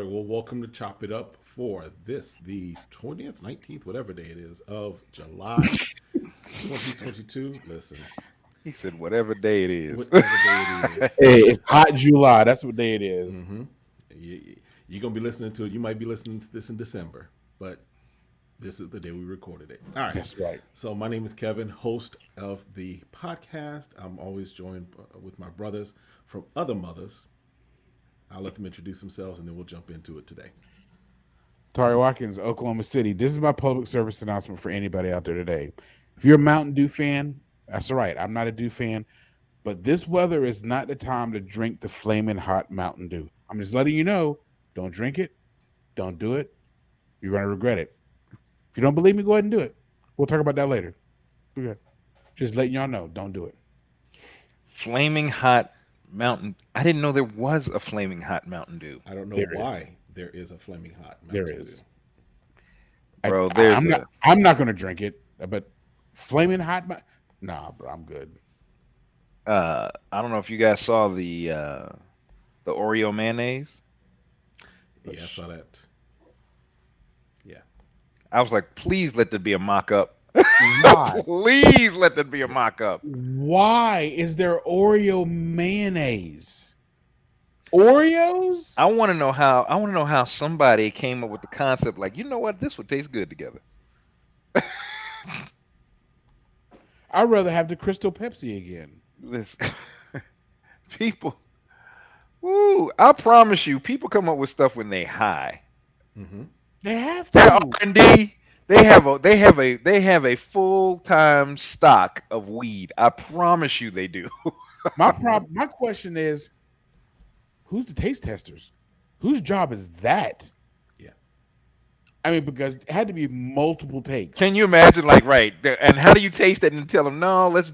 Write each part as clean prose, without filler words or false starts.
Welcome to Chop It Up for this, the 20th, 19th, whatever day it is, of July 2022. Listen, He said, whatever day it is. whatever day it is. Hey, it's hot July. That's what day it is. Mm-hmm. You're going to be listening to it. You might be listening to this in December, but this is the day we recorded it. All right. That's right. So my name is Kevin, host of the podcast. I'm always joined with my brothers from other mothers. I'll let them introduce themselves, and then we'll jump into it today. Tari Watkins, Oklahoma City. This is my public service announcement for anybody out there today. If you're a Mountain Dew fan, that's all right. I'm not a Dew fan, but this weather is not the time to drink the flaming hot Mountain Dew. I'm just letting you know, don't drink it. Don't do it. You're going to regret it. If you don't believe me, go ahead and do it. We'll talk about that later. Okay. Just letting y'all know, don't do it. Flaming hot Mountain. I didn't know there was a flaming hot Mountain Dew. I don't know why there is a flaming hot Mountain There is. Dew. Bro, I'm not going to drink it, but flaming hot. Nah, bro, I'm good. I don't know if you guys saw the Oreo mayonnaise. Yeah, I saw that. Yeah. I was like, please let there be a mock-up. Why? Please let there be a mock-up. Why is there Oreo mayonnaise? Oreos? I want to know how somebody came up with the concept. Like, you know what? This would taste good together. I'd rather have the Crystal Pepsi again. Listen, people. Woo! I promise you, people come up with stuff when they high. Mm-hmm. They have They're to. R&D. They have a full-time stock of weed. I promise you, they do. My question is, who's the taste testers? Whose job is that? Yeah. I mean, because it had to be multiple takes. Can you imagine, like, right? And how do you taste it and tell them, no, let's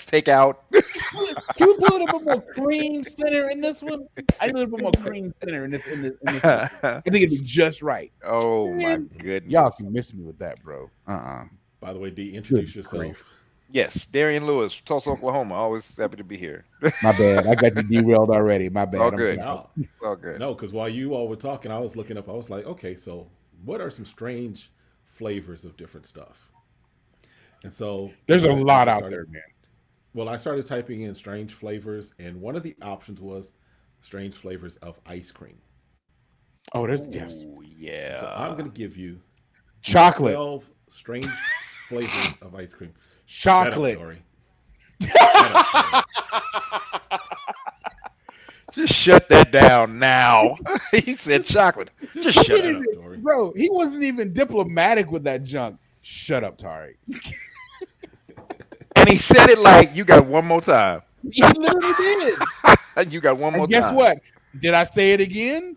take out. Can you put a little bit more cream center in this one? I need a little bit more cream center in this. I think it'd be just right. Oh my goodness! Y'all can miss me with that, bro. By the way, D, introduce yourself. Yes, Darian Lewis, Tulsa, Oklahoma. Always happy to be here. My bad. I got you derailed already. My bad. All good. All good. No, because while you all were talking, I was looking up. I was like, okay, so what are some strange flavors of different stuff? And so there's a lot out there, man. Well, I started typing in strange flavors, and one of the options was strange flavors of ice cream. Oh, yes. Yeah. So I'm going to give you chocolate. 12 strange flavors of ice cream. Chocolate. Shut up, Just shut that down now. He said chocolate. Just shut it up, Tori. Bro, he wasn't even diplomatic with that junk. Shut up, Tari. And he said it like, you got one more time. He literally did. You got one more time. Guess what? Did I say it again?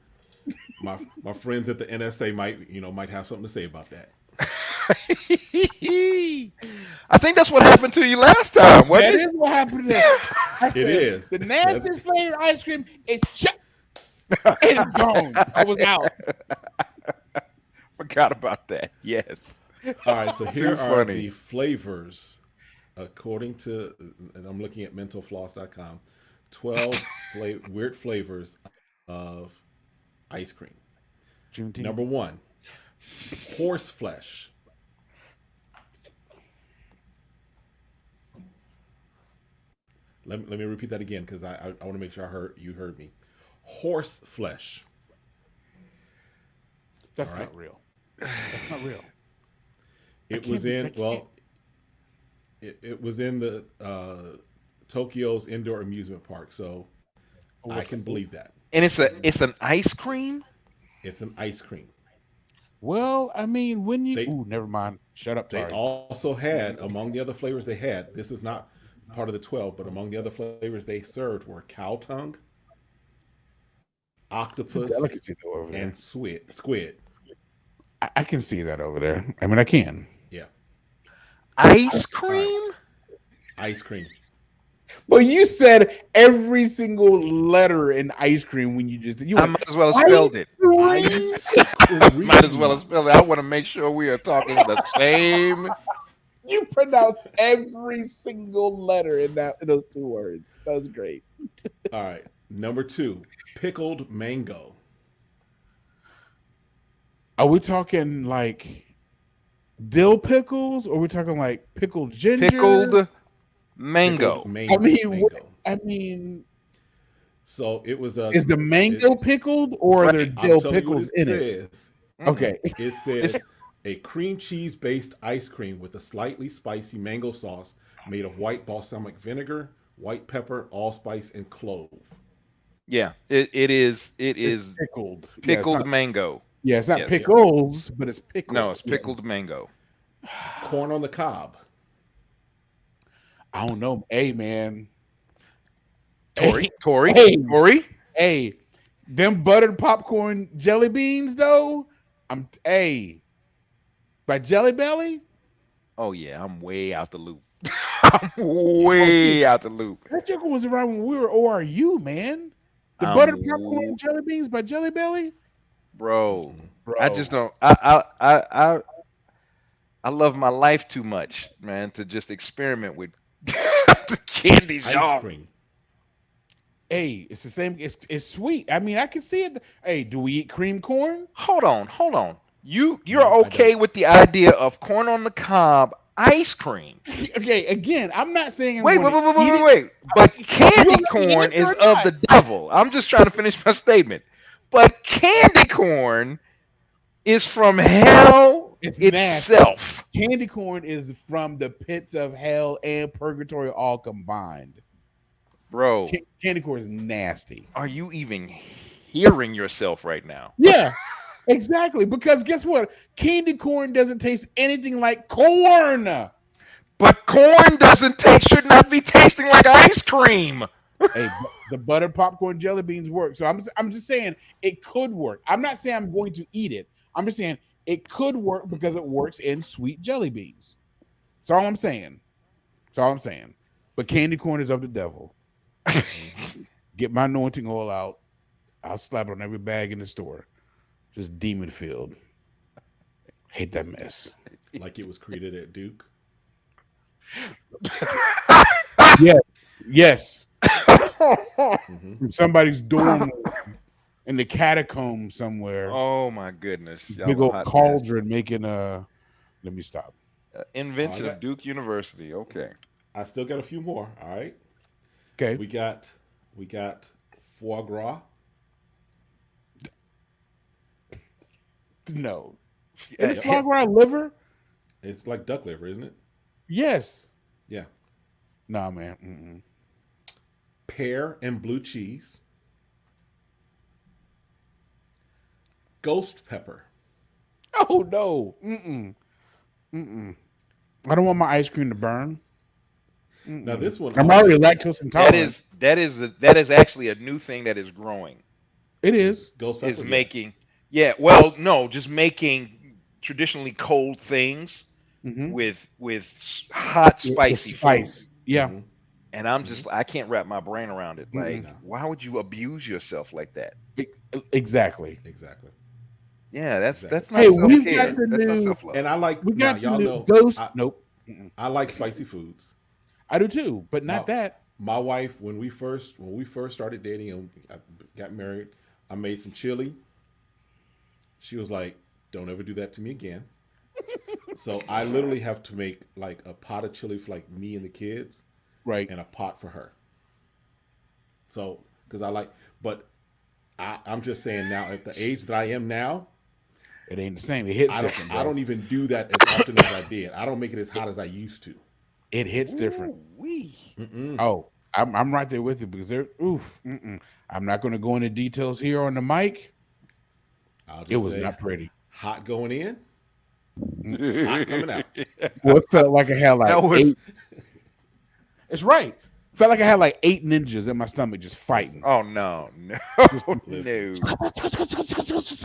My friends at the NSA might have something to say about that. I think that's what happened to you last time. That is what happened to them. It is. The nastiest flavored ice cream is and gone. I was out. Forgot about that. Yes. All right, so here are the flavors according to, and I'm looking at mentalfloss.com, 12 weird flavors of ice cream. Juneteenth. Number 1, horse flesh. Let me repeat that again because I want to make sure you heard me. Horse flesh. That's not real. That's not real. It was in, well, It was in the Tokyo's indoor amusement park, so I can believe that. And it's an ice cream. It's an ice cream. Well, I mean, when you They ooh, never mind. Shut up, they Tari. also had among the other flavors they had. This is not part of the 12, but among the other flavors they served were cow tongue, It's a octopus, delicacy though over and there. squid. I can see that over there. I mean, I can. Yeah. Ice All right. cream. Ice cream. Well, you said every single letter in ice cream when you I went might as well have ice spelled it. cream. Ice Might as well have cream. spelled it. I want to make sure we are talking the same. You pronounced every single letter in those two words. That was great. All right. Number 2, pickled mango. Are we talking like dill pickles, or are we talking like pickled ginger? Pickled Pickled mango. I mean, mango. I mean, So it was a. is the mango pickled, or are there Right. I'll dill tell you what pickles it in it? says. Okay. It It's says a cream cheese based ice cream with a slightly spicy mango sauce made of white balsamic vinegar, white pepper, allspice, and clove. yeah. It It's is pickled. pickled mango. Yeah, it's not Yes. pickles, but it's pickled. No, it's Yeah. pickled mango. Corn on the cob. I don't know. Hey, man. Tori, Hey, Tori, hey, Tori. hey. Them buttered popcorn jelly beans, though. Hey, by Jelly Belly. Oh yeah, I'm way out the loop. I'm way out the loop. That joker was around when we were ORU, man. The I'm buttered w- popcorn jelly beans by Jelly Belly, bro. I bro. just don't. I love my life too much, man, to just experiment with the candies, Ice y'all. cream. Hey, it's the same. It's sweet. I mean, I can see it. Hey, do we eat cream corn? Hold on, hold on. You're No, I okay don't. with the idea of corn on the cob ice cream? Okay, again, I'm not saying I'm Wait, going wait, wait, to wait, eat wait, it. wait. But You candy want me to corn answer is or of not? the devil. I'm just trying to finish my statement. But candy corn is from hell It's nasty. itself. Candy corn is from the pits of hell and purgatory all combined. Bro, Candy corn is nasty. are you even hearing yourself right now? Yeah, exactly. Because guess what? Candy corn doesn't taste anything like corn. But corn doesn't taste, should not be tasting like ice cream. Hey, the buttered popcorn jelly beans work. So I'm just saying it could work. I'm not saying I'm going to eat it. I'm just saying it could work because it works in sweet jelly beans. That's all I'm saying. That's all I'm saying. But candy corn is of the devil. Get my anointing oil out. I'll slap it on every bag in the store. Just demon filled. Hate that mess. Like it was created at Duke. Yeah. Yes. Hmm. From somebody's dorm room in the catacomb somewhere. Oh my goodness. Big Y'all a old hot mess. cauldron making let me stop. Invention Oh, I of Duke University. Okay. I still got a few more. All right. Okay. We got foie gras. No. Yeah, Is foie gras liver? It's like duck liver, isn't it? Yes. Yeah. Nah, man. Mm-mm. Pear and blue cheese. Ghost pepper. Oh no. Mm-mm. Mm-mm. I don't want my ice cream to burn. Mm-mm. Now this one I'm already lactose intolerant. that is actually a new thing that is growing. It is. ghost pepper. Is Yeah. making well, no, just making traditionally cold things Mhm. with hot With spicy spice. food. Yeah. Mhm. And I'm just I can't wrap my brain around it. Like, No. why would you abuse yourself like that? Exactly. Exactly. Yeah, that's Exactly. not Hey, self we've care. got the That's not new. self love. And I like We now got the y'all new know ghost. I, Nope. Mm-mm. I like spicy foods. I do too, but My not that. my wife when we first started dating and I got married, I made some chili. She was like, "Don't ever do that to me again." So I literally have to make like a pot of chili for like me and the kids, Right. and a pot for her. So because I like, but I'm just saying now at the age that I am now, It ain't the same. It hits I different. don't Bro. even do that as often as I did. I don't make it as hot as I used to. It hits different. Wee. Oh, I'm right there with you because they're oof. I'm not going to go into details here on the mic. I'll It just was say not pretty. hot going in, hot coming out. Well, it felt like I had like That was. 8. It's right. Felt like I had like 8 ninjas in my stomach just fighting. Oh no, no, Listen.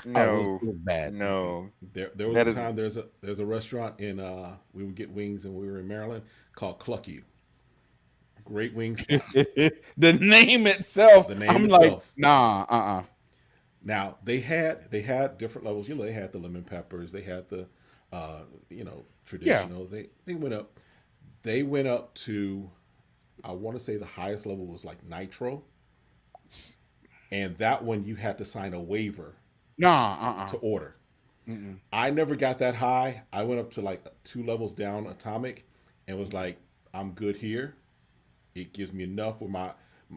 no, It was bad. no. There was That a is- time there's a restaurant in we would get wings and we were in Maryland called Cluck You. Great wing spot. The name itself. The name I'm itself. like, nah, Now they had different levels. You know, they had the lemon peppers. They had the traditional. They went up. They went up to, I want to say the highest level was like nitro, and that one you had to sign a waiver to order. I never got that high. I went up to like 2 levels down atomic, and was like, I'm good here. It gives me enough with my,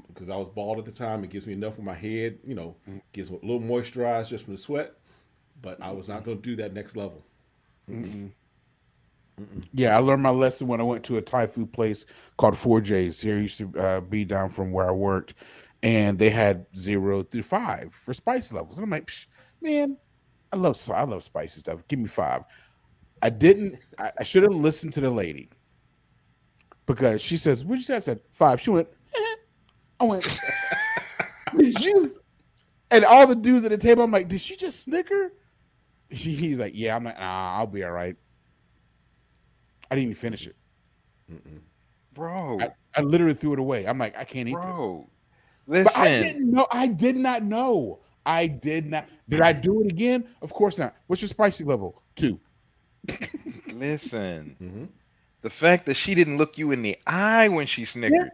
because I was bald at the time. It gives me enough with my head. You know, gets a little moisturized just from the sweat. But I was not going to do that next level. Yeah, I learned my lesson when I went to a Thai food place called 4J's. Here used to be down from where I worked, and they had 0 through 5 for spice levels. And I'm like, man, I love spicy stuff. Give me 5. I didn't. I should have listened to the lady because she says, "What'd you say?" I said 5. She went. I went. Did you? And all the dudes at the table, I'm like, did she just snicker? He's like, yeah. I'm like, nah, I'll be all right. I didn't even finish it. Bro. I literally threw it away. I'm like, I can't eat this. Listen. But I didn't know. I did not know. I did not. Did I do it again? Of course not. What's your spicy level? 2. Listen. The fact that she didn't look you in the eye when she snickered.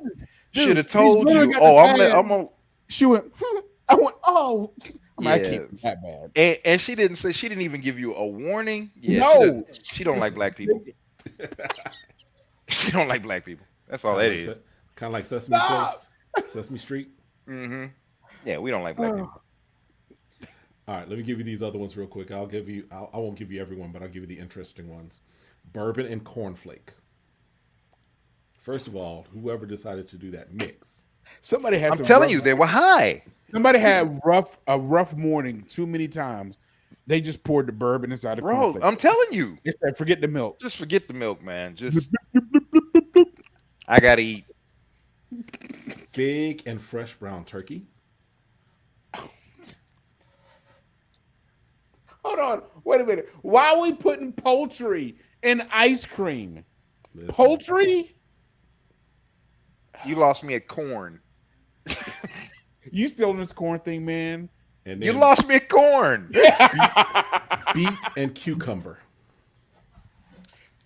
Dude, Should have told you, I'm gonna. She went, I went, oh. I Yes. can't be that bad. And she didn't even give you a warning. Yeah, No. she don't like black people. She don't like black people. That's all that is. Kind of like Sesame Place, Sesame Street. Yeah, we don't like black people. All right, let me give you these other ones real quick. I won't give you everyone, but I'll give you the interesting ones. Bourbon and cornflake. First of all, whoever decided to do that mix. Somebody had. I'm telling you, they were high. Somebody had a rough morning too many times. They just poured the bourbon inside the cornflakes. I'm telling you. It's like, forget the milk. Just forget the milk, man. Just I gotta eat. Fig and fresh brown turkey. Hold on. Wait a minute. Why are we putting poultry in ice cream? Listen. Poultry? You lost me at corn. You still in this corn thing, man? And You lost me at corn. beet and cucumber.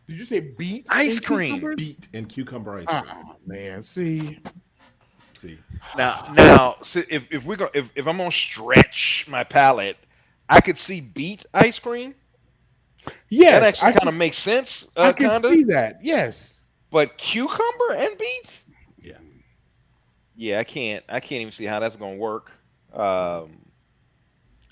Did you say beets? Ice cream. Beet and cucumber ice cream. Oh man, see. Now, so if we're gonna if I'm gonna stretch my palate, I could see beet ice cream. Yes, that actually kind of makes sense. I can see that. Yes, but cucumber and beet. Yeah. Yeah, I can't even see how that's gonna work.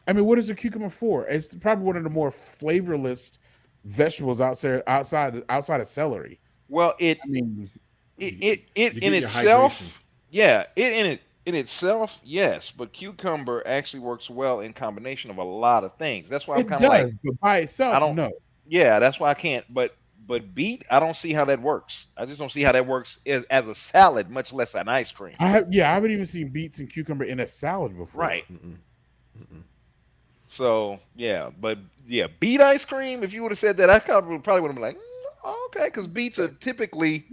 I mean, what is a cucumber for? It's probably one of the more flavorless vegetables outside of celery. Well, it in itself, yeah, in itself, yes, but cucumber actually works well in combination of a lot of things. That's why I'm kind of like, but by itself, I don't know. Yeah, that's why I can't. But beet, I don't see how that works. I just don't see how that works as a salad, much less an ice cream. I haven't even seen beets and cucumber in a salad before. Right. So yeah, but yeah, beet ice cream. If you would have said that, I probably would have been like, okay, because beets are typically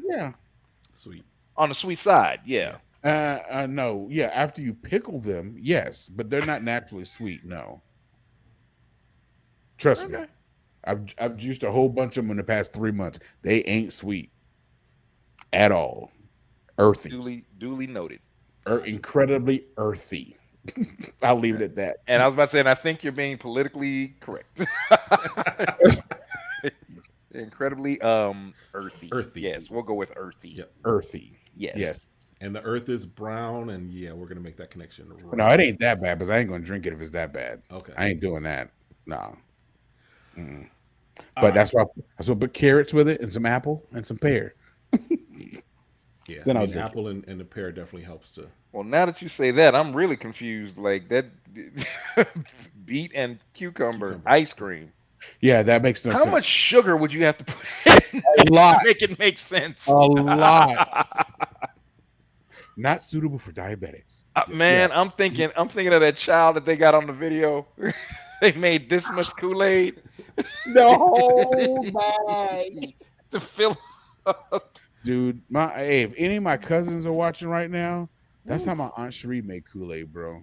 sweet on the sweet side. Yeah. No, yeah. After you pickle them, yes, but they're not naturally sweet. No. Trust me, I've juiced a whole bunch of them in the past 3 months. They ain't sweet at all. Earthy. Duly noted. Incredibly earthy. I'll leave it at that. And I was about to say, and I think you're being politically correct. Incredibly earthy. Earthy. Yes, we'll go with earthy. Yep. Earthy. Yes. And the earth is brown, and yeah, we're gonna make that connection. Right. No, it ain't that bad, because I ain't gonna drink it if it's that bad. Okay. I ain't doing that. No. But that's why I put carrots with it and some apple and some pear. Yeah, I Then I'll mean, drink it. apple and the pear definitely helps to. Well, now that you say that, I'm really confused. Like that beet and cucumber Cucumber. ice cream. Yeah, that makes no How sense. much sugar would you have to put in A that lot, to make it make a sense? lot. Not suitable for diabetics. Yeah. Man, I'm thinking of that child that they got on the video. They made this much Kool-Aid The whole bag. to fill up. Dude, if any of my cousins are watching right now, that's Woo. how my Aunt Cherie made Kool-Aid, bro.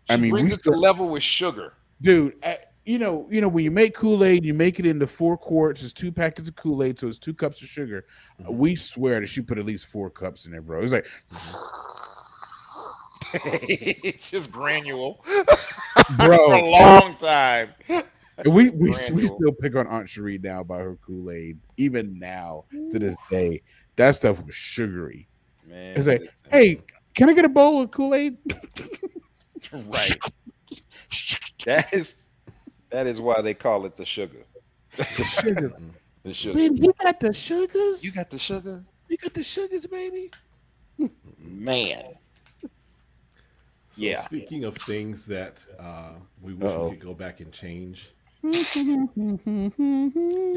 I She mean, we brings it to still, level with sugar. dude. When you make Kool-Aid, you make it into 4 quarts. It's 2 packets of Kool-Aid, so it's 2 cups of sugar. Mhm. We swear that she put at least 4 cups in there, bro. It's like, It's just granule for a bro, long time. we Just we we granule. still pick on Aunt Cherie now by her Kool-Aid, even now to this day. That stuff was sugary. It's Man, like, hey, can I get a bowl of Kool-Aid? right. That is why they call it the sugar. The sugar. The sugar. Baby, you got the sugars? You got the sugar? You got the sugars, baby? Man. So Yeah. speaking of things that we wish we could go back and change. Y'all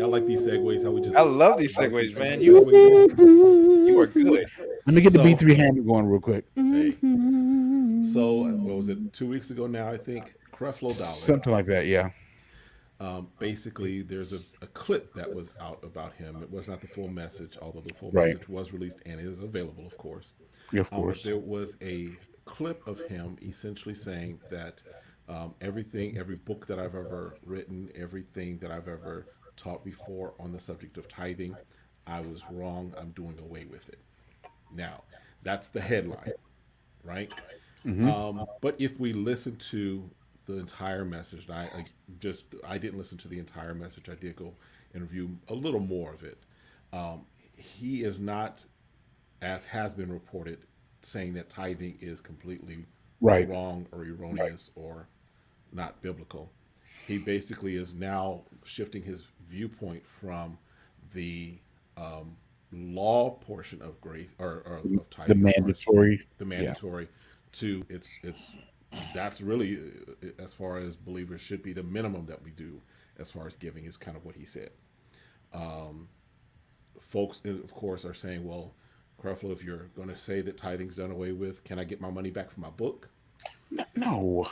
like these segues? How we just I love these like segues, man. segues going? You are good. Let me get the So- B3 hammer going real quick. Hey. So what was it? 2 weeks ago now, I think. Creflo Dollar. Something like that, yeah. Basically, there's a clip that was out about him. It was not the full message, although the full Right. message was released and is available, of course. Yeah, of But course. there was a clip of him essentially saying that every book that I've ever written, everything that I've ever taught before on the subject of tithing, I was wrong. I'm doing away with it. Now, that's the headline, right? But if we listen to the entire message, and I didn't listen to the entire message. I did go and review a little more of it. He is not, as has been reported, saying that tithing is completely Right. wrong or erroneous or not biblical. He basically is now shifting his viewpoint from the law portion of grace or of tithing, The as far as mandatory. the mandatory, to it's that's really as far as believers should be the minimum that we do as far as giving is kind of what he said. Folks, of course, are saying, well, Creflo, if you're going to say that tithing's done away with, can I get my money back for my book? No.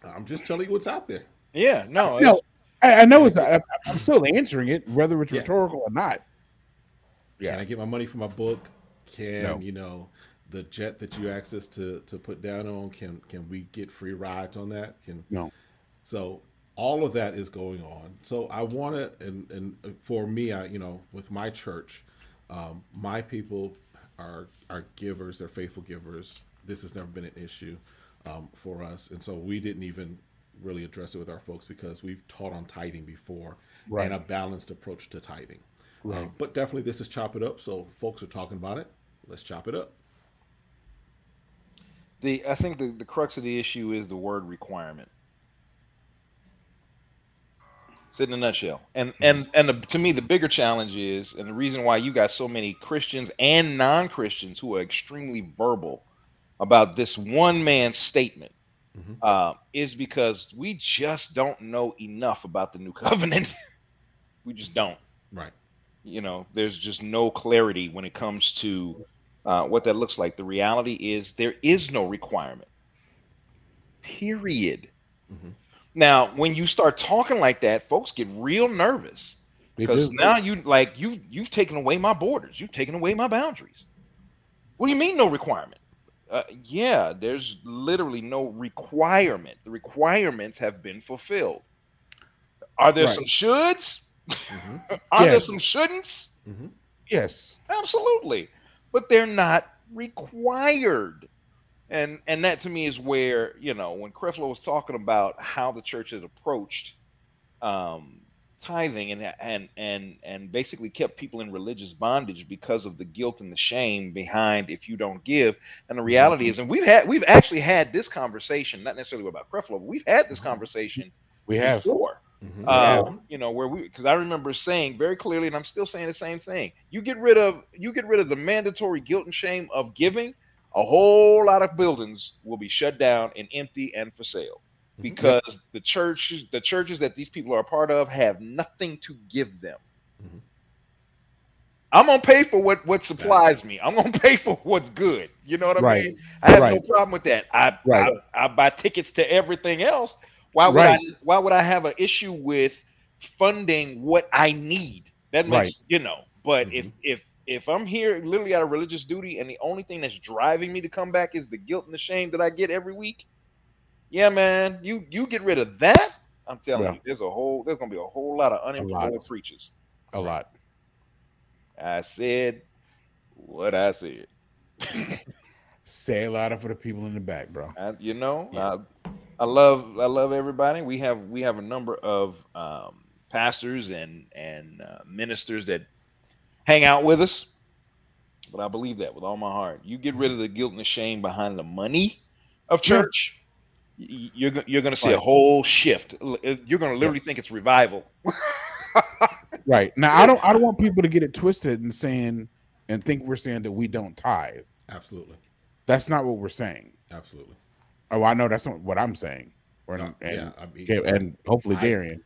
I'm just telling you what's out there. Yeah, no. No. I know it's. I'm still answering it, whether it's Yeah. rhetorical or not. Yeah. Can I get my money for my book? Can No. The jet that you asked us to put down on, can we get free rides on that? No. So all of that is going on. So I want to, and for me, with my church, my people are givers. They're faithful givers. This has never been an issue for us, and so we didn't even really address it with our folks because we've taught on tithing before and a balanced approach to tithing. Right. But definitely, this is chop it up. So folks are talking about it. Let's chop it up. I think the crux of the issue is the word requirement. It's in a nutshell. And to me, the bigger challenge is, and the reason why you got so many Christians and non-Christians who are extremely verbal about this one man's statement, is because we just don't know enough about the new covenant. We just don't. Right. There's just no clarity when it comes to what that looks like. The reality is there is no requirement. Period. Now, when you start talking like that, folks get real nervous because now you've taken away my borders. You've taken away my boundaries. What do you mean no requirement? Yeah, there's literally no requirement. The requirements have been fulfilled. Are there some shoulds? Are there some shouldn'ts? Yes. Absolutely. But they're not required. And that to me is where, when Creflo was talking about how the church has approached tithing and basically kept people in religious bondage because of the guilt and the shame behind if you don't give. And the reality is, and we've actually had this conversation, not necessarily about Creflo, but we've had this conversation We have. before. You know, where because I remember saying very clearly, and I'm still saying the same thing. You get rid of the mandatory guilt and shame of giving, a whole lot of buildings will be shut down and empty and for sale because the churches that these people are a part of have nothing to give them. Mm-hmm. I'm gonna pay for what supplies me. I'm gonna pay for what's good. You know what I Right. mean? I have no Right. problem with that. Right. I buy tickets to everything else. Right. Why would I have an issue with funding what I need? That Right. makes, you know. But Mm-hmm. if I'm here literally out of religious duty and the only thing that's driving me to come back is the guilt and the shame that I get every week, yeah, man, you get rid of that. I'm telling Yeah. you, there's gonna be a whole lot of A lot. unemployed preachers. A Right. lot. I said what I said. Say a lot for the people in the back, bro. You know, Yeah. I love everybody. We have a number of pastors and ministers that hang out with us, but I believe that with all my heart. You get rid of the guilt and the shame behind the money of Yeah. church, you're going to see a Right. whole shift. You're going to Yeah. literally think it's revival. Right. Now I don't want people to get it twisted and think we're saying that we don't tithe. Absolutely. That's not what we're saying. Absolutely. Oh, I know that's not what I'm saying. Yeah. I mean, And hopefully Darian.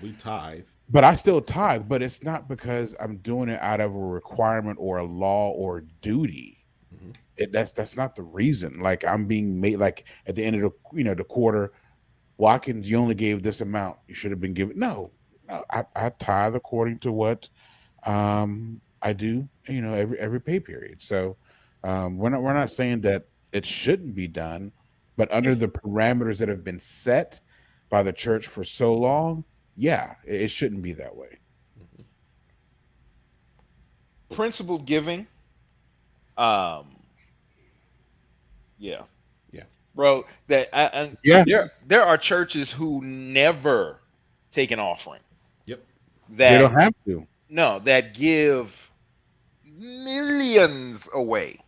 we tithe. But I still tithe, but it's not because I'm doing it out of a requirement or a law or duty. Mm-hmm. That's not the reason. Like I'm being made like at the end of the quarter, Watkins, you only gave this amount. You should have been given. No, I tithe according to what I do. Every pay period. So we're not saying that it shouldn't be done, but under the parameters that have been set by the church for so long, yeah, it shouldn't be that way. Mm-hmm. Principled giving, um, yeah, Yeah. bro. And Yeah. there are churches who never take an offering. Yep. They That don't have to. No, that give millions away.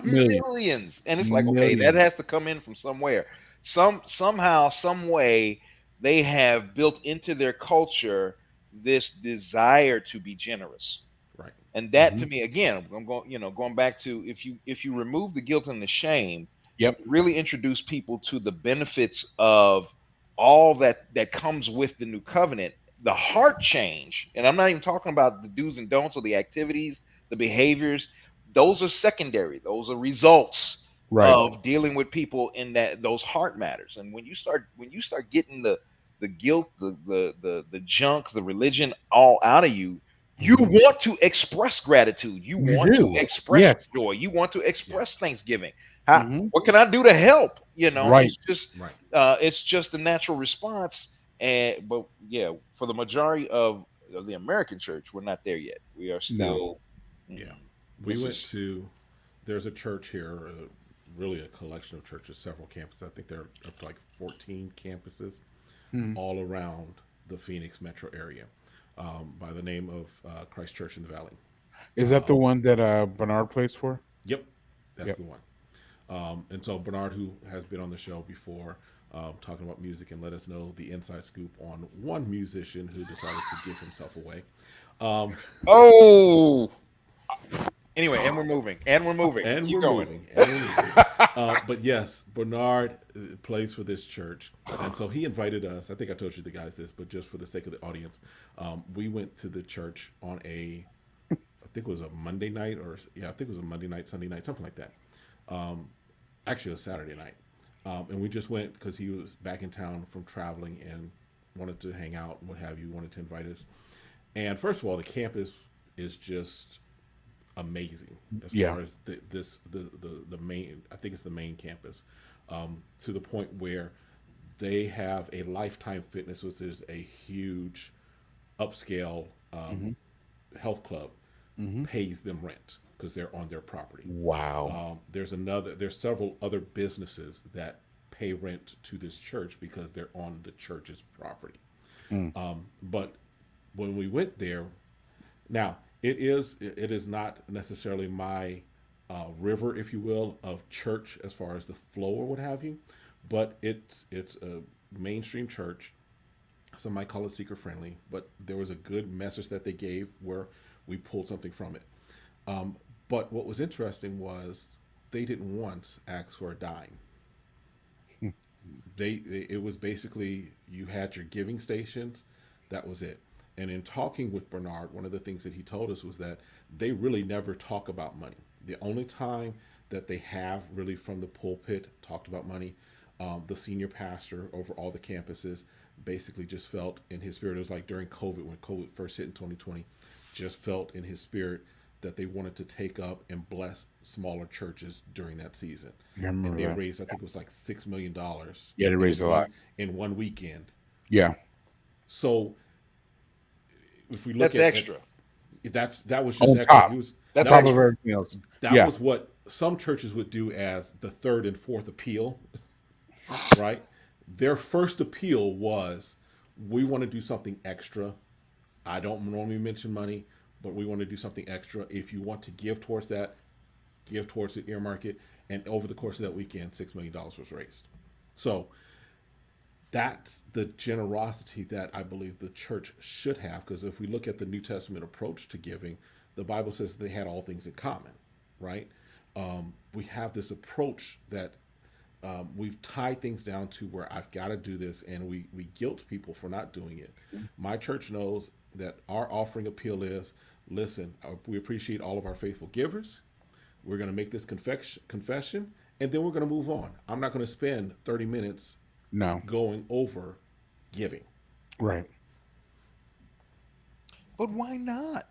Millions. Millions. And it's like, okay, that Millions. has to come in from somewhere. Somehow, some way, they have built into their culture this desire to be generous. Right. And that, Mhm. to me, again, going back to, if you remove the guilt and the shame, Yep. really introduce people to the benefits of all that comes with the new covenant, the heart change. And I'm not even talking about the do's and don'ts or the activities, the behaviors. Those are secondary. Those are results Right. of dealing with people in those heart matters. And when you start getting the guilt, the junk, the religion all out of you, you Mhm. want to express gratitude. You You want to do. express Yes. joy. You want to Yeah. express thanksgiving. Mhm. What can I do to help? Right. Right. It's just a natural response. But yeah, for the majority of the American church, we're not there yet. We are No. still. Yeah. mm, We This went is to. There's a church here, really a collection of churches, several campuses. I think there are up to like 14 campuses Mhm. all around the Phoenix metro area, by the name of Christ Church in the Valley. Is that the one that Bernard plays for? Yep, that's Yep. the one. And so Bernard, who has been on the show before, talking about music, and let us know the inside scoop on one musician who decided to give himself away. Um, oh. Anyway, and we're moving, and we're moving. and Keep we're going. moving, and we're moving. But yes, Bernard plays for this church, and so he invited us. I think I told you the guys this, but just for the sake of the audience, we went to the church on I think it was a Monday night, I think it was a Monday night, Sunday night, something like that. Actually, a Saturday night, and we just went because he was back in town from traveling and wanted to hang out and what have you. Wanted to invite us, and first of all, the campus is just amazing as Yeah. far as the main. I think it's the main campus, to the point where they have a Lifetime Fitness, which is a huge upscale health club, pays them rent because they're on their property. Wow. There's several other businesses that pay rent to this church because they're on the church's property. But when we went there, now it is not necessarily my river, if you will, of church as far as the flow or what have you, but it's a mainstream church. Some might call it seeker friendly, but there was a good message that they gave where we pulled something from it. Um, but what was interesting was they didn't once ask for a dime. It was basically you had your giving stations, that was it. And in talking with Bernard, one of the things that he told us was that they really never talk about money. The only time that they have really from the pulpit talked about money, the senior pastor over all the campuses basically just felt in his spirit. It was like during COVID, when COVID first hit in 2020, just felt in his spirit that they wanted to take up and bless smaller churches during that season. And they raised, I think it was like $6 million. Yeah, they raised a lot in one weekend. Yeah. So if we look that's extra. That was just on extra. top. That's top extra. of everything else. That was what some churches would do as the third and fourth appeal, right? Their first appeal was, we want to do something extra. I don't normally mention money, but we want to do something extra. If you want to give towards that, give towards it, earmark it. And over the course of that weekend, $6 million was raised. So that's the generosity that I believe the church should have. Because if we look at the New Testament approach to giving, the Bible says they had all things in common, right? We have this approach that we've tied things down to where I've got to do this, and we guilt people for not doing it. My church knows that our offering appeal is, listen, we appreciate all of our faithful givers. We're going to make this confession, and then we're going to move on. I'm not going to spend 30 minutes going over giving. Right. But why not?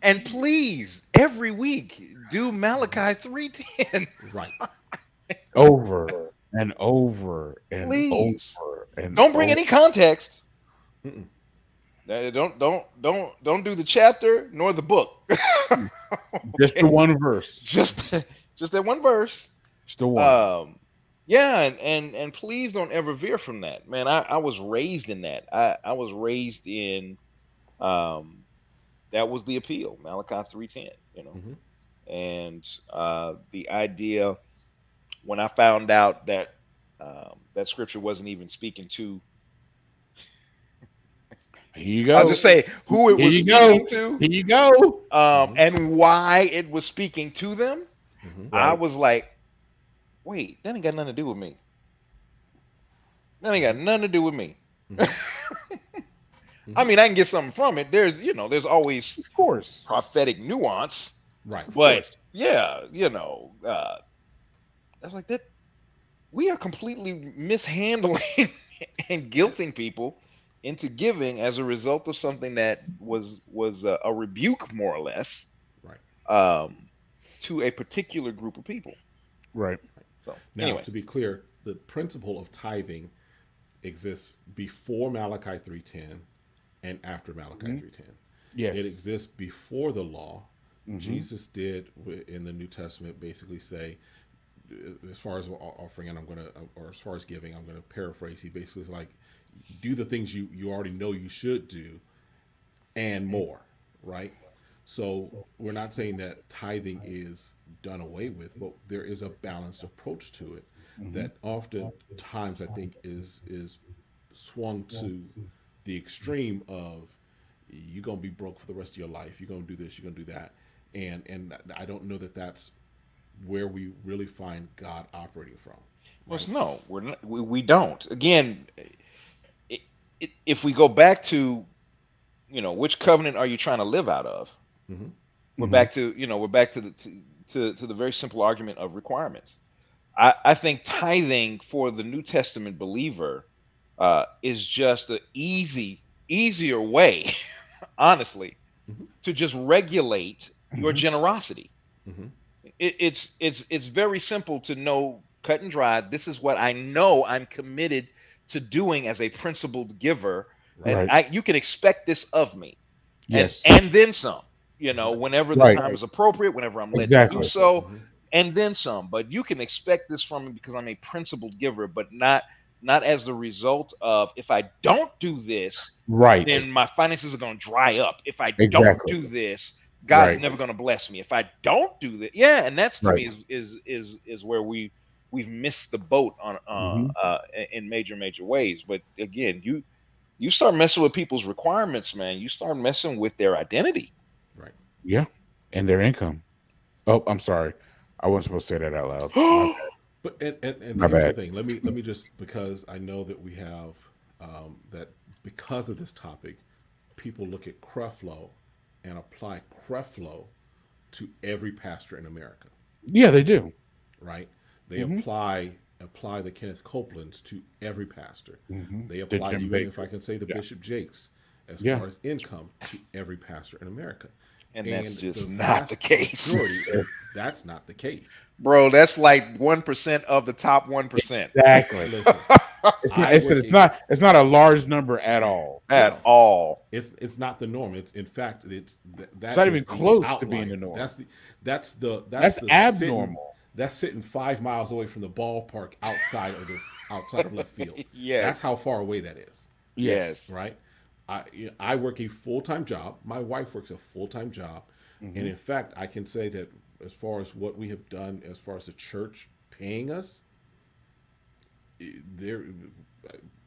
And please, every week, do Malachi 3:10. Right. Over and over and please. over. And don't bring any context. Don't do the chapter nor the book. Just the one verse. Just that one verse. Just the one. Yeah, and please don't ever veer from that, man. I was raised in that. I was raised in that was the appeal, Malachi 3:10, and the idea when I found out that that scripture wasn't even speaking to. Here you go. I'll just say who it was speaking to. Here you go. And why it was speaking to them. I was like, wait, that ain't got nothing to do with me. That ain't got nothing to do with me. I mean, I can get something from it. There's always, of course, prophetic nuance. Right. But yeah, I was like that. We are completely mishandling and guilting people into giving as a result of something that was a rebuke, more or less, right, to a particular group of people. Right. So now, anyway, to be clear, the principle of tithing exists before Malachi 3:10 and after Malachi 3:10. Yes, it exists before the law. Jesus did in the New Testament basically say, as far as offering, and or as far as giving, I'm gonna paraphrase. He basically is like, do the things you already know you should do, and more, right? So we're not saying that tithing is done away with, but there is a balanced approach to it that oftentimes I think is swung to the extreme of you're gonna be broke for the rest of your life. You're gonna do this. You're gonna do that, and I don't know that that's where we really find God operating from. Right? Well, no, we're not. We don't. Again, if we go back to, which covenant are you trying to live out of? We're back to the very simple argument of requirements. I think tithing for the New Testament believer is just an easier way, honestly, to just regulate your generosity. It's very simple to know, cut and dry. This is what I know I'm committed to doing as a principled giver, and you can expect this of me. Yes, and then some. Whenever the time is appropriate, whenever I'm led to do so, and then some. But you can expect this from me because I'm a principled giver, but not as the result of, if I don't do this, then my finances are going to dry up. If I don't do this, God's never going to bless me. If I don't do that, and that's to me is where we we've missed the boat on Mhm. in major ways. But again, you start messing with people's requirements, man. You start messing with their identity. Right. Yeah, and their income. Oh, I'm sorry. I wasn't supposed to say that out loud. My bad. But and My here's the bad. thing. Let me just, because I know that we have that because of this topic, people look at Creflo and apply Creflo to every pastor in America. Yeah, they do. Right? They Hmm. apply the Kenneth Copelands to every pastor. Hmm. They The apply, Jim even if I Baker. can say, the Yeah. Bishop Jakes as Yeah. far as income to every pastor in America. And that's And the just not the vast case. majority is that's not the case. Bro, that's like 1% of the top 1%. Exactly. Listen, It's not. I It's, work it's a not. It's not a large number at all. At no, all. it's not the norm. It's, in fact, It's that not even is the close to being the outlier. norm. That's That's the sitting abnormal. that's sitting 5 miles away from the ballpark outside of left field. That's Yes. how far away that is. Yes. Yes. Right. I work a full time job. My wife works a full time job, and Hmm. in fact, I can say that as far as what we have done, as far as the church paying us, there,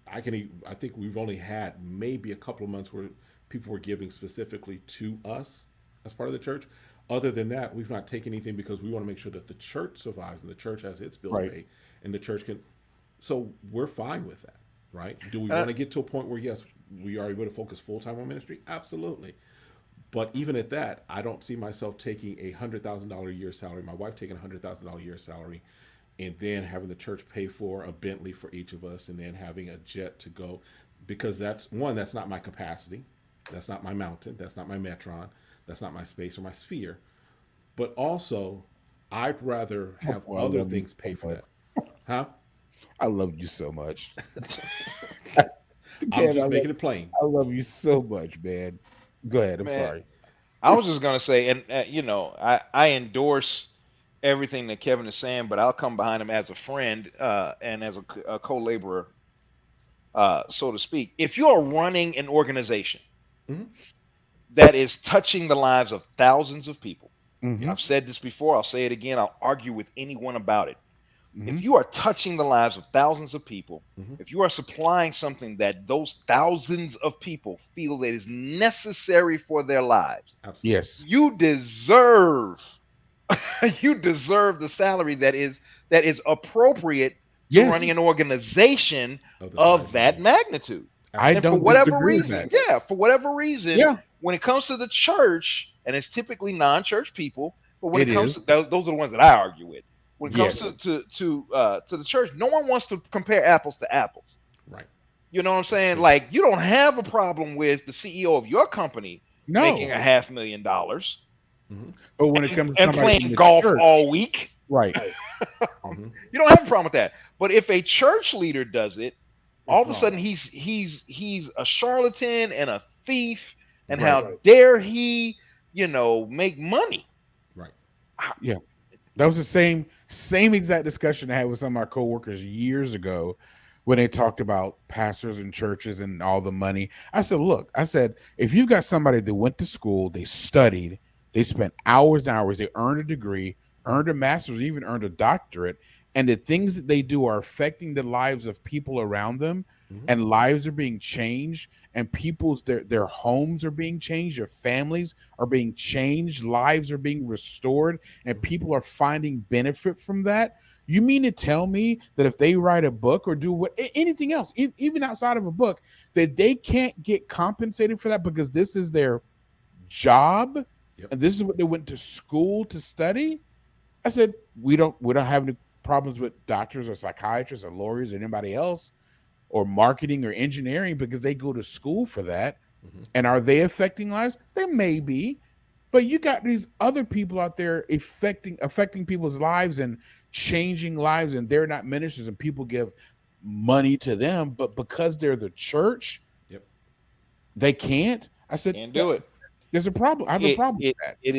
I think we've only had maybe a couple of months where people were giving specifically to us as part of the church. Other than that, we've not taken anything because we want to make sure that the church survives and the church has its bills Right. paid and the church can. So we're fine with that, right? Do we Uh, want to get to a point where, yes, we are able to focus full time on ministry? Absolutely. But even at that, I don't see myself taking $100,000 a year salary, my wife taking $100,000 a year salary, and then having the church pay for a Bentley for each of us, and then having a jet to go, because that's not my capacity, that's not my mountain, that's not my metron, that's not my space or my sphere. But also, I'd rather have Oh, I other love you things pay so for much. that, huh? I love you so much. I'm Ken, just making it plain. I love you so much, man. Go ahead. I'm man, sorry. I was just gonna say, and I endorse everything that Kevin is saying, but I'll come behind him as a friend and as a co-laborer, so to speak. If you are running an organization Hmm. that is touching the lives of thousands of people, Hmm. I've said this before, I'll say it again, I'll argue with anyone about it. Hmm. If you are touching the lives of thousands of people, Hmm. if you are supplying something that those thousands of people feel that is necessary for their lives, Absolutely. Yes. you deserve you deserve the salary that is appropriate to running Yes. an organization Of the size of you that do. magnitude. I And for Absolutely. don't whatever disagree with reason, that. yeah, for whatever reason, Yeah, when it comes to the church, and it's typically non-church people, but when it it comes is. to those are the ones that I argue with. When it comes Yes. to the church, no one wants to compare apples to apples. Right. You know what I'm That's saying? true. Like, you don't have a problem with the CEO of your company making No. $500,000 Hmm. But when it comes to and somebody in playing the golf church, all week. right? Hmm. You don't have a problem with that. But if a church leader does it, all It's of a wrong. sudden he's a charlatan and a thief, and Right. how dare he, make money? Right. Yeah. That was the same exact discussion I had with some of my coworkers years ago when they talked about pastors and churches and all the money. I said, look, I said, if you've got somebody that went to school, they studied, they spent hours and hours, they earned a degree, earned a master's, even earned a doctorate, and the things that they do are affecting the lives of people around them, Hmm. and lives are being changed, and people's their homes are being changed, their families are being changed, lives are being restored, and Hmm. people are finding benefit from that. You mean to tell me that if they write a book or do anything else, even outside of a book, that they can't get compensated for that because this is their job Yep. and this is what they went to school to study? I said, we don't have any problems with doctors or psychiatrists or lawyers or anybody else or marketing or engineering because they go to school for that. Hmm. And are they affecting lives? They may be, but you got these other people out there affecting people's lives and changing lives, and they're not ministers, and people give money to them, but because they're the church, Yep. they can't. I said Can't that do it. there's a problem. I have a It problem it with that. it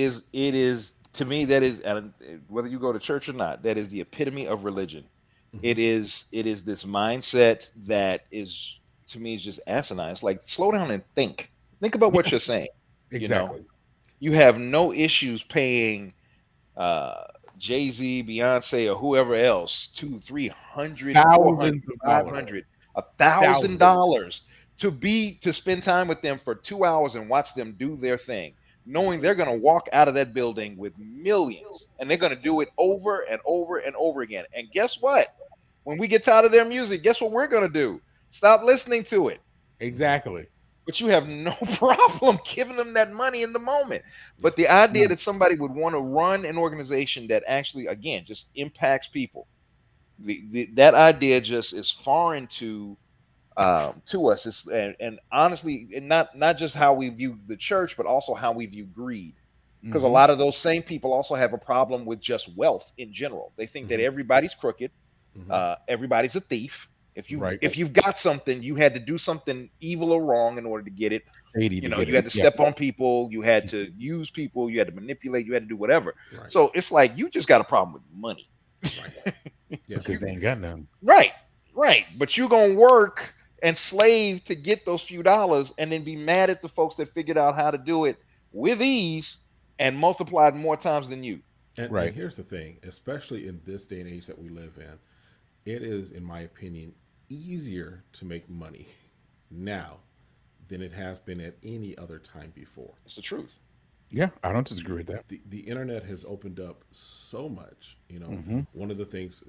is to me, that is, and whether you go to church or not, that is the epitome of religion. Hmm. It is this mindset that is, to me, is just asinine. It's like, slow down and think. Think about what Yeah, you're saying. You know, exactly. you have no issues paying uh Jay-Z, Beyonce, or whoever else, 200, 300, 400, Thousands of dollars. 500, $1,000 to spend time with them for 2 hours and watch them do their thing, knowing they're going to walk out of that building with millions, and they're going to do it over and over and over again. And guess what? When we get tired of their music, guess what we're going to do? Stop listening to it. Exactly. But you have no problem giving them that money in the moment. But the idea that somebody would want to run an organization that actually, again, just impacts people, that idea just is foreign to us. And honestly, and not just how we view the church, but also how we view greed. Because a lot of those same people also have a problem with just wealth in general. They think that everybody's crooked, everybody's a thief. If you've got something, you had to do something evil or wrong in order to get it. You had to step on people, you had to use people, you had to manipulate, you had to do whatever. Right. So it's like you just got a problem with money. Right. Because they ain't got none. Right. But you're gonna work and slave to get those few dollars, and then be mad at the folks that figured out how to do it with ease and multiplied more times than you. And here's the thing, especially in this day and age that we live in, it is, in my opinion, easier to make money now than it has been at any other time before. It's the truth. Yeah, I don't disagree with that. The internet has opened up so much. One of the things,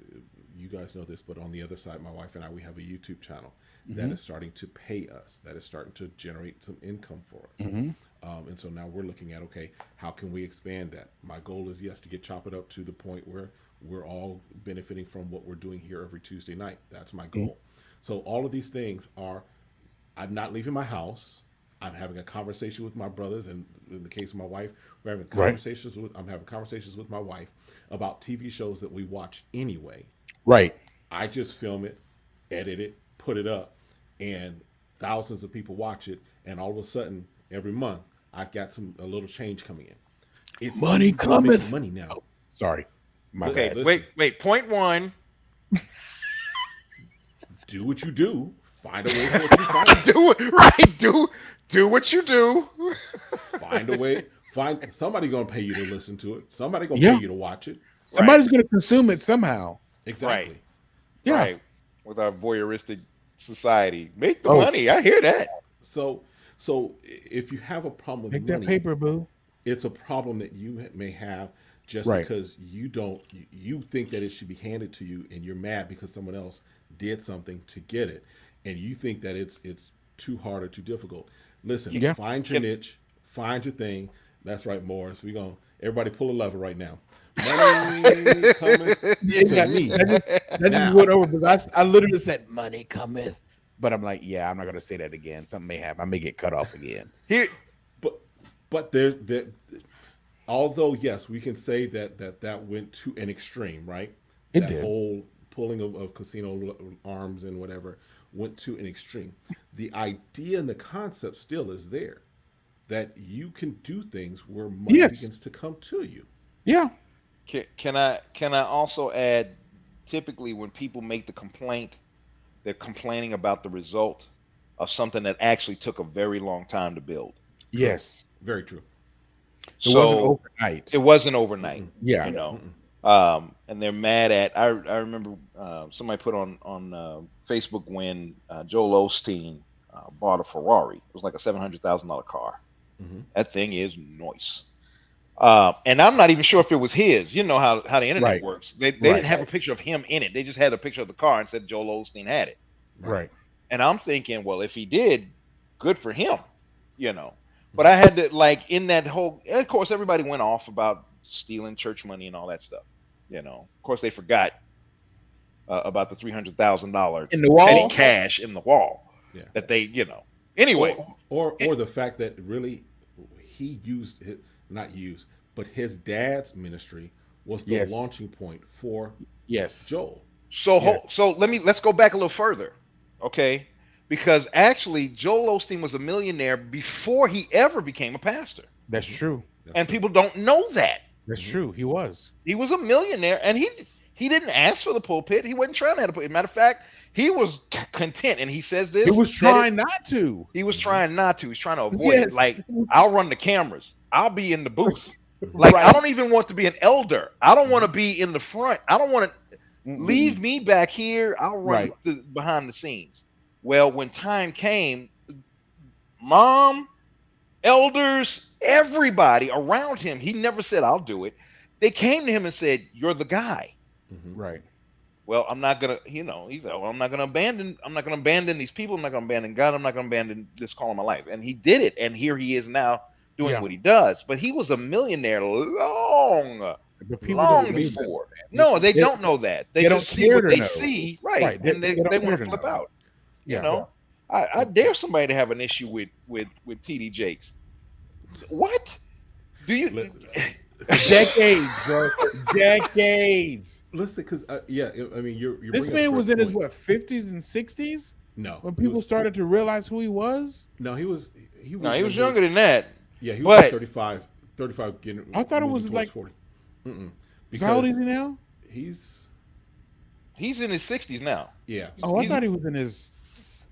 you guys know this, but on the other side, my wife and I, we have a YouTube channel that is starting to pay us, that is starting to generate some income for us. And so now we're looking at, okay, how can we expand that? My goal is, yes, to get Chop It Up to the point where we're all benefiting from what we're doing here every Tuesday night. That's my goal. So all of these things are, I'm not leaving my house. I'm having a conversation with my brothers, and in the case of my wife, I'm having conversations with my wife about TV shows that we watch anyway. Right. I just film it, edit it, put it up, and thousands of people watch it, and all of a sudden, every month, I've got a little change coming in. It's money cometh. Money now. Oh, sorry. My bad. Listen. Wait. Point one. Do what you do. Find a way for it to be financed. Do it right. Do what you do. Find a way. Somebody gonna pay you to listen to it. Somebody gonna pay you to watch it. Somebody's gonna consume it somehow. Exactly. Right. Yeah. Right. With our voyeuristic society, make the money. I hear that. So if you have a problem with make money, that paper, boo. It's a problem that you may have just because you think that it should be handed to you, and you're mad because someone else did something to get it, and you think that it's too hard or too difficult. Listen, find your niche, find your thing. That's right, Morris. Everybody pull a lever right now. Money cometh to me. That just went over because I literally said money cometh, but I'm like, I'm not gonna say that again. Something may happen. I may get cut off again. But there's that. Although yes, we can say that went to an extreme, right? It did. Whole pulling of casino arms and whatever went to an extreme. The idea and the concept still is there, that you can do things where money begins to come to you. Yeah. Can I also add, typically when people make the complaint, they're complaining about the result of something that actually took a very long time to build. Yes. Very true. It wasn't overnight. It wasn't overnight. Yeah. And they're mad at. I remember somebody put on Facebook when Joel Osteen bought a Ferrari. It was like a $700,000 car. That thing is nice. And I'm not even sure if it was his. You know how the internet works. They didn't have a picture of him in it. They just had a picture of the car and said Joel Osteen had it. Right. And I'm thinking, well, if he did, good for him. But I had to, in that whole, and of course, everybody went off about stealing church money and all that stuff. Of course, they forgot about the $300,000 in the wall, petty cash in the wall. Yeah. That they, anyway, or the fact that really he but his dad's ministry was the launching point for Joel. So let's go back a little further, okay? Because actually, Joel Osteen was a millionaire before he ever became a pastor. That's true. And people don't know that. That's true. He was a millionaire, and he didn't ask for the pulpit. He wasn't trying to have a pulpit. Matter of fact, he was content, and he says this. He was trying not to. He was trying not to. He's trying to avoid it. Like, I'll run the cameras. I'll be in the booth. Like, I don't even want to be an elder. I don't want to be in the front. I don't want to leave me back here. I'll run behind the scenes. Well, when time came, mom, elders, everybody around him, he never said, I'll do it. They came to him and said, you're the guy. Right. Well, I'm not gonna, he said, well, I'm not gonna abandon these people. I'm not gonna abandon God. I'm not gonna abandon this call in my life. And he did it. And here he is now doing what he does. But he was a millionaire long before. No, they don't know that. They just see what they see, right? And they want to flip out. You know, I dare somebody to have an issue with TD Jakes. What do you? Decades, bro. Decades. Listen, because I mean, you're this man was in his 50s and 60s. No, when people started to realize who he was. No, he was younger than that. Yeah, he was like 35. Getting. I thought it was like 40. How old is he now? He's in his 60s now. Yeah. Oh, I thought he was in his.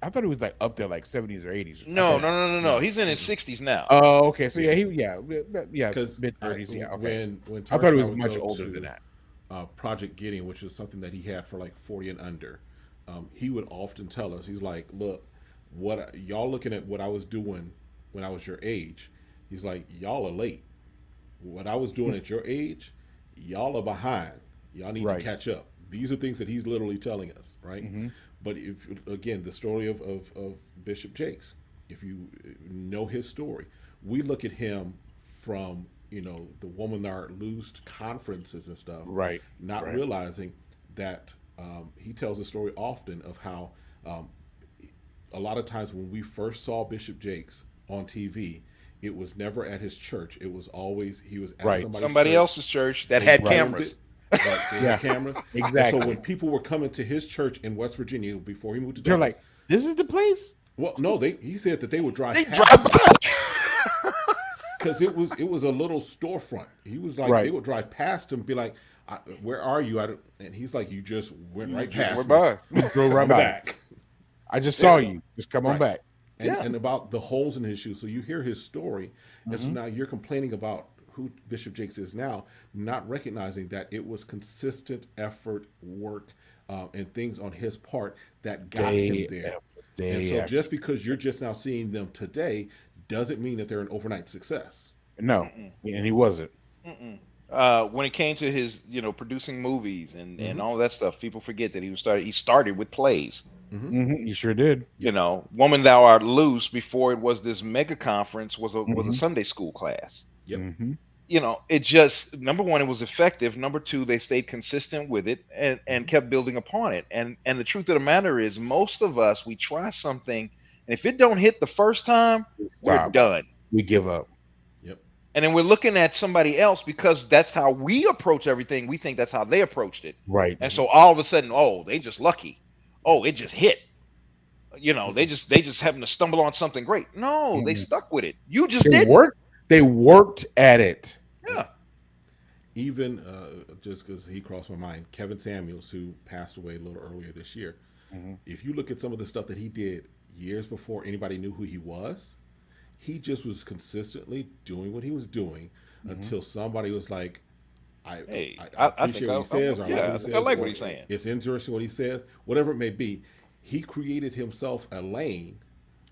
I thought he was like up there, like 70s or 80s. No. He's in his 60s now. Oh, okay. So because mid 30s. Yeah, okay. When I thought he was much older than that. Project Gideon, which is something that he had for like 40 and under, he would often tell us, he's like, look, what y'all looking at what I was doing when I was your age. He's like, y'all are late. What I was doing at your age, y'all are behind. Y'all need to catch up. These are things that he's literally telling us, right? But if again, the story of Bishop Jakes, if you know his story, we look at him from the Woman That Loosed conferences and stuff, not realizing that he tells a story often of how a lot of times when we first saw Bishop Jakes on TV, it was never at his church. It was always he was at somebody else's church that had cameras. Camera. Exactly. So when people were coming to his church in West Virginia before he moved to Dallas, they're like, "This is the place." Well, no, he said that they would drive. Because it was a little storefront. He was like, they would drive past him, and be like, "Where are you?" And he's like, "You just went right past me. Drove right back. I just saw you. Just come on back." And about the holes in his shoes. So you hear his story, and so now you're complaining about who Bishop Jakes is now, not recognizing that it was consistent effort, work, and things on his part that got him there. And so just because you're just now seeing them today doesn't mean that they're an overnight success. No, and he wasn't. When it came to his, producing movies and all that stuff, people forget that he started with plays. He sure did. Woman Thou Art Loose, before it was this mega conference, was a Sunday school class. Yep. It just, number one, it was effective. Number two, they stayed consistent with it and kept building upon it. And the truth of the matter is, most of us, we try something, and if it don't hit the first time, we're done. We give up. Yep. And then we're looking at somebody else because that's how we approach everything. We think that's how they approached it. Right. And so all of a sudden, they just lucky. Oh, it just hit. They just happened to stumble on something great. No, they stuck with it. You just didn't. They worked at it. Yeah. Even just because he crossed my mind, Kevin Samuels, who passed away a little earlier this year. If you look at some of the stuff that he did years before anybody knew who he was, he just was consistently doing what he was doing until somebody was like, I appreciate what he says. I like what he's saying. It's interesting what he says. Whatever it may be, he created himself a lane.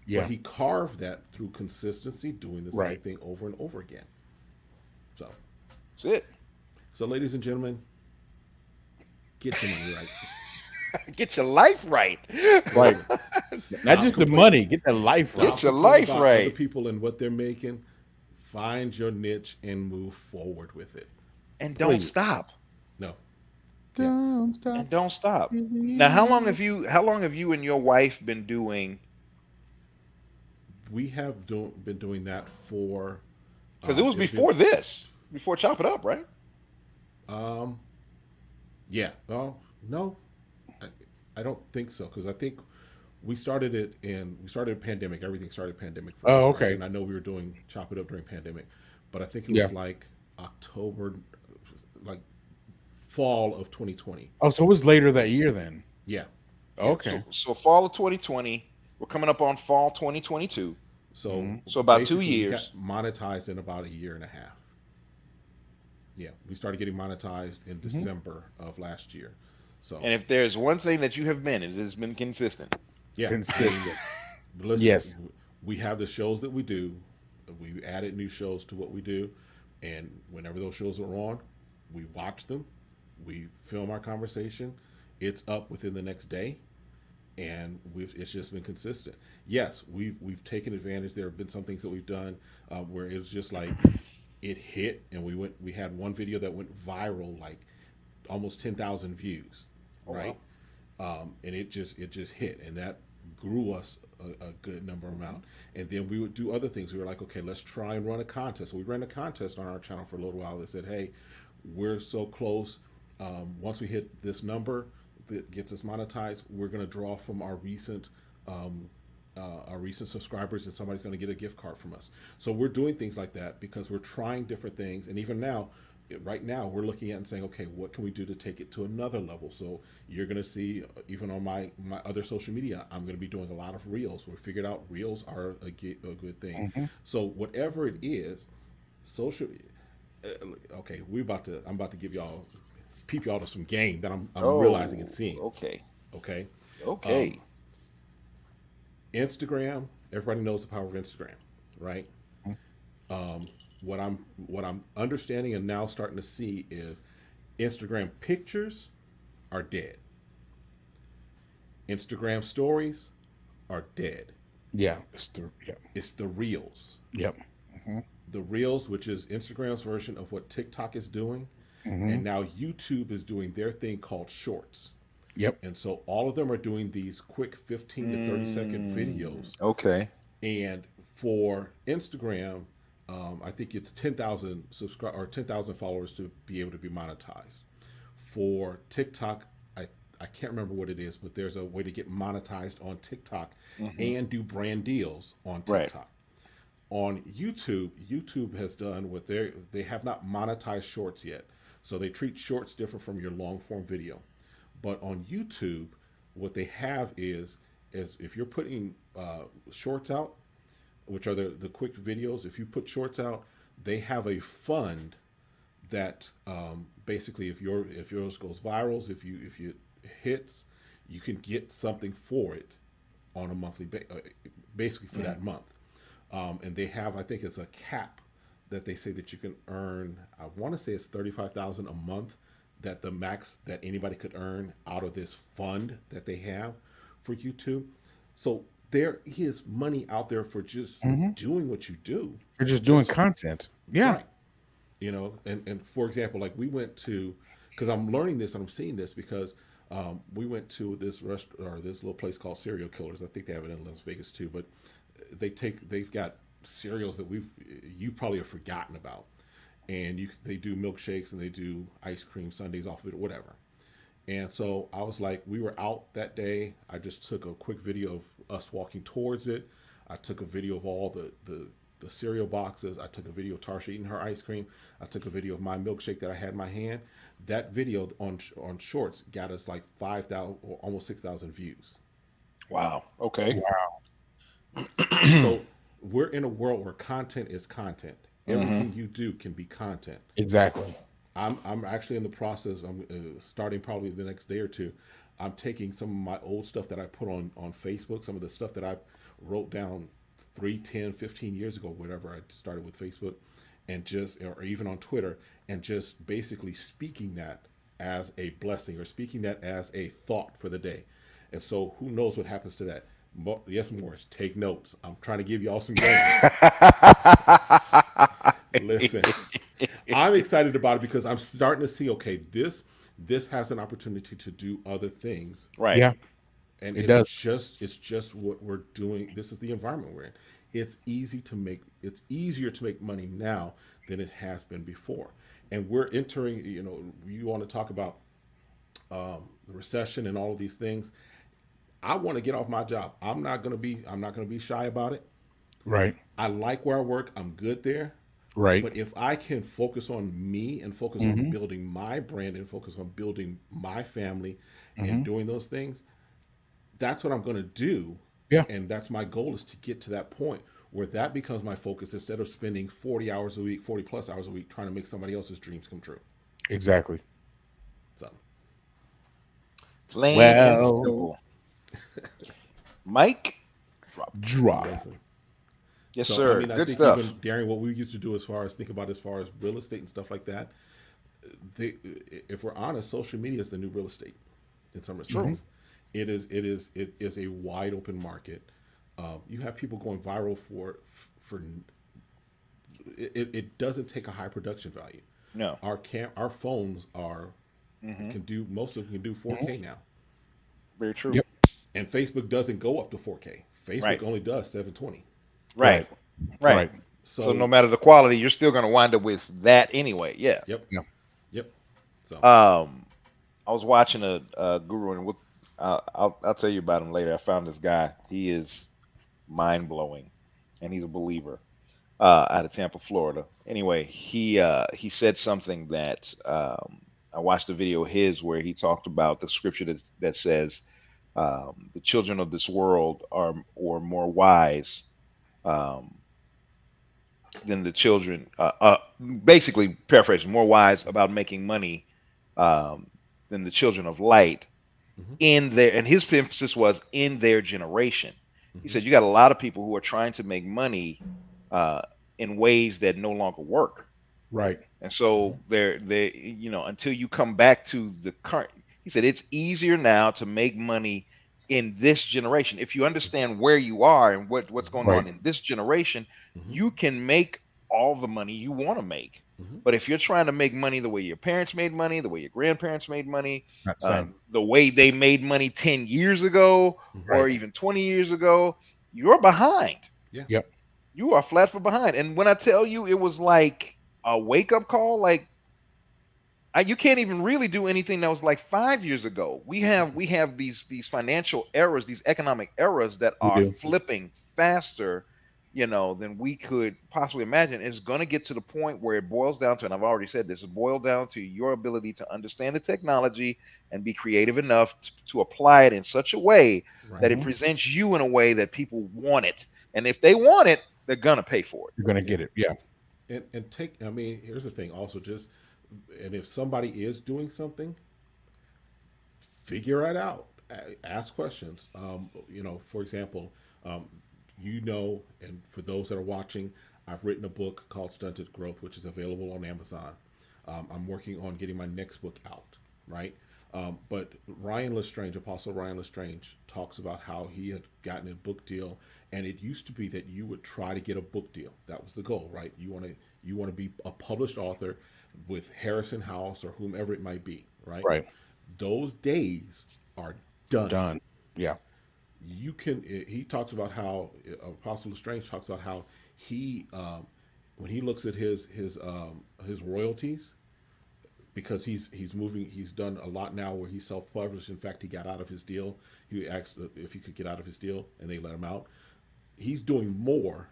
But he carved that through consistency, doing the same thing over and over again. So that's it. So, ladies and gentlemen, get your money right. Get your life right. Right. Not just the money. Get the life right. Get your life right. Other people and what they're making. Find your niche and move forward with it. And don't stop. No. Don't stop. And don't stop. Now, how long have you and your wife been doing? We have been doing that for. Because it was before this, before Chop It Up, right? Yeah. Oh no, I don't think so. Because I think we started in pandemic. Everything started pandemic. First, okay. Right? And I know we were doing Chop It Up during pandemic, but I think it was like October, like fall of 2020. Oh, so it was later that year then. Yeah. Okay. So fall of 2020. We're coming up on fall 2022. So about 2 years. We got monetized in about a year and a half. Yeah, we started getting monetized in December of last year. So And if there's one thing that you have been, is it's been consistent. yeah, I mean, Consistent. listen, Yes. we have the shows that we do. We added new shows to what we do, and whenever those shows are on, we watch them. We film our conversation. It's up within the next day, and it's just been consistent. Yes, we've taken advantage. There have been some things that we've done where it was just like it hit, and we had one video that went viral, like almost 10,000 views, Oh right? wow. And it just hit, and that grew us a good number amount. And then we would do other things. We were like, okay, let's try and run a contest. So we ran a contest on our channel for a little while that said, hey, we're so close. Once we hit this number that gets us monetized, we're going to draw from um, our recent subscribers, and somebody's going to get a gift card from us. So we're doing things like that because we're trying different things. And even now, right now, we're looking at and saying, okay, what can we do to take it to another level? So you're going to see, even on my other social media, I'm going to be doing a lot of reels. We figured out reels are a good thing. Mm-hmm. So whatever it is, social. Okay, I'm about to give y'all, peep y'all to some game that I'm realizing and Oh, seeing. okay. Okay, Okay. Instagram. Everybody knows the power of Instagram, right? What I'm understanding and now starting to see is Instagram pictures are dead. Instagram stories are dead. Yeah. It's the reels. Yep. The reels, which is Instagram's version of what TikTok is doing, and now YouTube is doing their thing called Shorts. Yep. And so all of them are doing these quick 15 to 30-second videos. Okay. And for Instagram, I think it's 10,000 subscribe or 10,000 followers to be able to be monetized. For TikTok, I can't remember what it is, but there's a way to get monetized on TikTok and do brand deals on Right. TikTok. On YouTube, YouTube has done what they have not monetized shorts yet. So they treat shorts different from your long form video. But on YouTube, what they have is if you're putting shorts out, which are the quick videos, if you put shorts out, they have a fund that basically if yours goes virals, if you hits, you can get something for it on a monthly basically for that month. And they have, I think it's a cap that they say that you can earn. I want to say it's 35,000 a month, that the max that anybody could earn out of this fund that they have for YouTube. So there is money out there for just doing what you do. You're just doing content. Yeah. Right. And for example, like we went to, because I'm learning this and I'm seeing this because we went to this restaurant or this little place called Serial Killers. I think they have it in Las Vegas too, but they've got cereals that you probably have forgotten about, and they do milkshakes and they do ice cream sundaes off of it or whatever. And so I was like, we were out that day. I just took a quick video of us walking towards it. I took a video of all the cereal boxes. I took a video of Tarsha eating her ice cream. I took a video of my milkshake that I had in my hand. That video on Shorts got us like 5,000 or almost 6,000 views. Wow. Okay. Wow. So we're in a world where content is content. Everything you do can be content. Exactly. I'm actually in the process. I'm starting probably the next day or two. I'm taking some of my old stuff that I put on Facebook, some of the stuff that I wrote down 3, 10, 15 years ago, whatever I started with Facebook, and or even on Twitter, and just basically speaking that as a blessing or speaking that as a thought for the day. And so who knows what happens to that. Yes, Morris, take notes. I'm trying to give you all some game. Listen, I'm excited about it because I'm starting to see, okay, this has an opportunity to do other things. Right. Yeah. And It it's does. just what we're doing. This is the environment we're in. It's easier to make money now than it has been before. And we're entering, you want to talk about the recession and all of these things. I want to get off my job. I'm not going to be shy about it. Right. I like where I work. I'm good there. Right. But if I can focus on me and focus on building my brand and focus on building my family and doing those things, that's what I'm going to do. Yeah. And that's my goal, is to get to that point where that becomes my focus instead of spending 40 hours a week, 40 plus hours a week trying to make somebody else's dreams come true. Exactly. So, Plain and Well, simple. Mike, drop. listen. yes, So, I sir. mean, I Good think stuff. even Darren, what we used to do as far as think about as far as real estate and stuff like that, they, if we're honest, social media is the new real estate in some True. respects. It is a wide open market. You have people going viral for it doesn't take a high production value. No. Our phones are can do most of them can do 4K now, Very true. Yep. and Facebook doesn't go up to 4K. Facebook Right. only does 720. Right. Right. Right. So no So, matter the quality, you're still going to wind up with that anyway. Yeah. yep, Yeah. yep. So, I was watching a guru, and I'll tell you about him later. I found this guy. He is mind blowing, and he's a believer out of Tampa, Florida. Anyway, he said something that I watched a video of his where he talked about the scripture that says the children of this world are or more wise um, than the children. Basically, paraphrasing, more wise about making money than the children of light hmm in their. And his emphasis was in their generation. He hmm said you got a lot of people who are trying to make money uh, in ways that no longer work. Right. And so until you come back to the current, he said it's easier now to make money in this generation. If you understand where you are and what's going Right. on in this generation, hmm you can make all the money you want to make. hmm But if you're trying to make money the way your parents made money, the way your grandparents made money, Not the same. the way they made money 10 years ago hmm or Right. even 20 years ago, you're behind. yeah, Yep. You are flat for behind. And when I tell you it was like a wake up call, like you can't even really do anything that was like 5 years ago. We have these financial errors, these economic errors that We are do. flipping faster, than we could possibly imagine. It's going to get to the point where it boils down to, and I've already said this, it boils down to your ability to understand the technology and be creative enough to apply it in such a way right. that it presents you in a way that people want it. And if they want it, they're gonna pay for it. You're gonna Yeah, get it. Yeah. and take. I mean, here's the thing. Also, just and if somebody is doing something, figure it out. Ask questions. For example, um, and for those that are watching, I've written a book called Stunted Growth, which is available on Amazon. I'm working on getting my next book out, right? But Ryan Lestrange, Apostle Ryan Lestrange, talks about how he had gotten a book deal, and it used to be that you would try to get a book deal. That was the goal, right? You want to be a published author with Harrison House or whomever it might be, right? Right. Those days are done. Done. Yeah. You can. He talks about how Apostle Lestrange talks about how he when he looks at his royalties, because he's moving. He's done a lot now where he's self-published. In fact, he got out of his deal. He asked if he could get out of his deal, and they let him out. He's doing more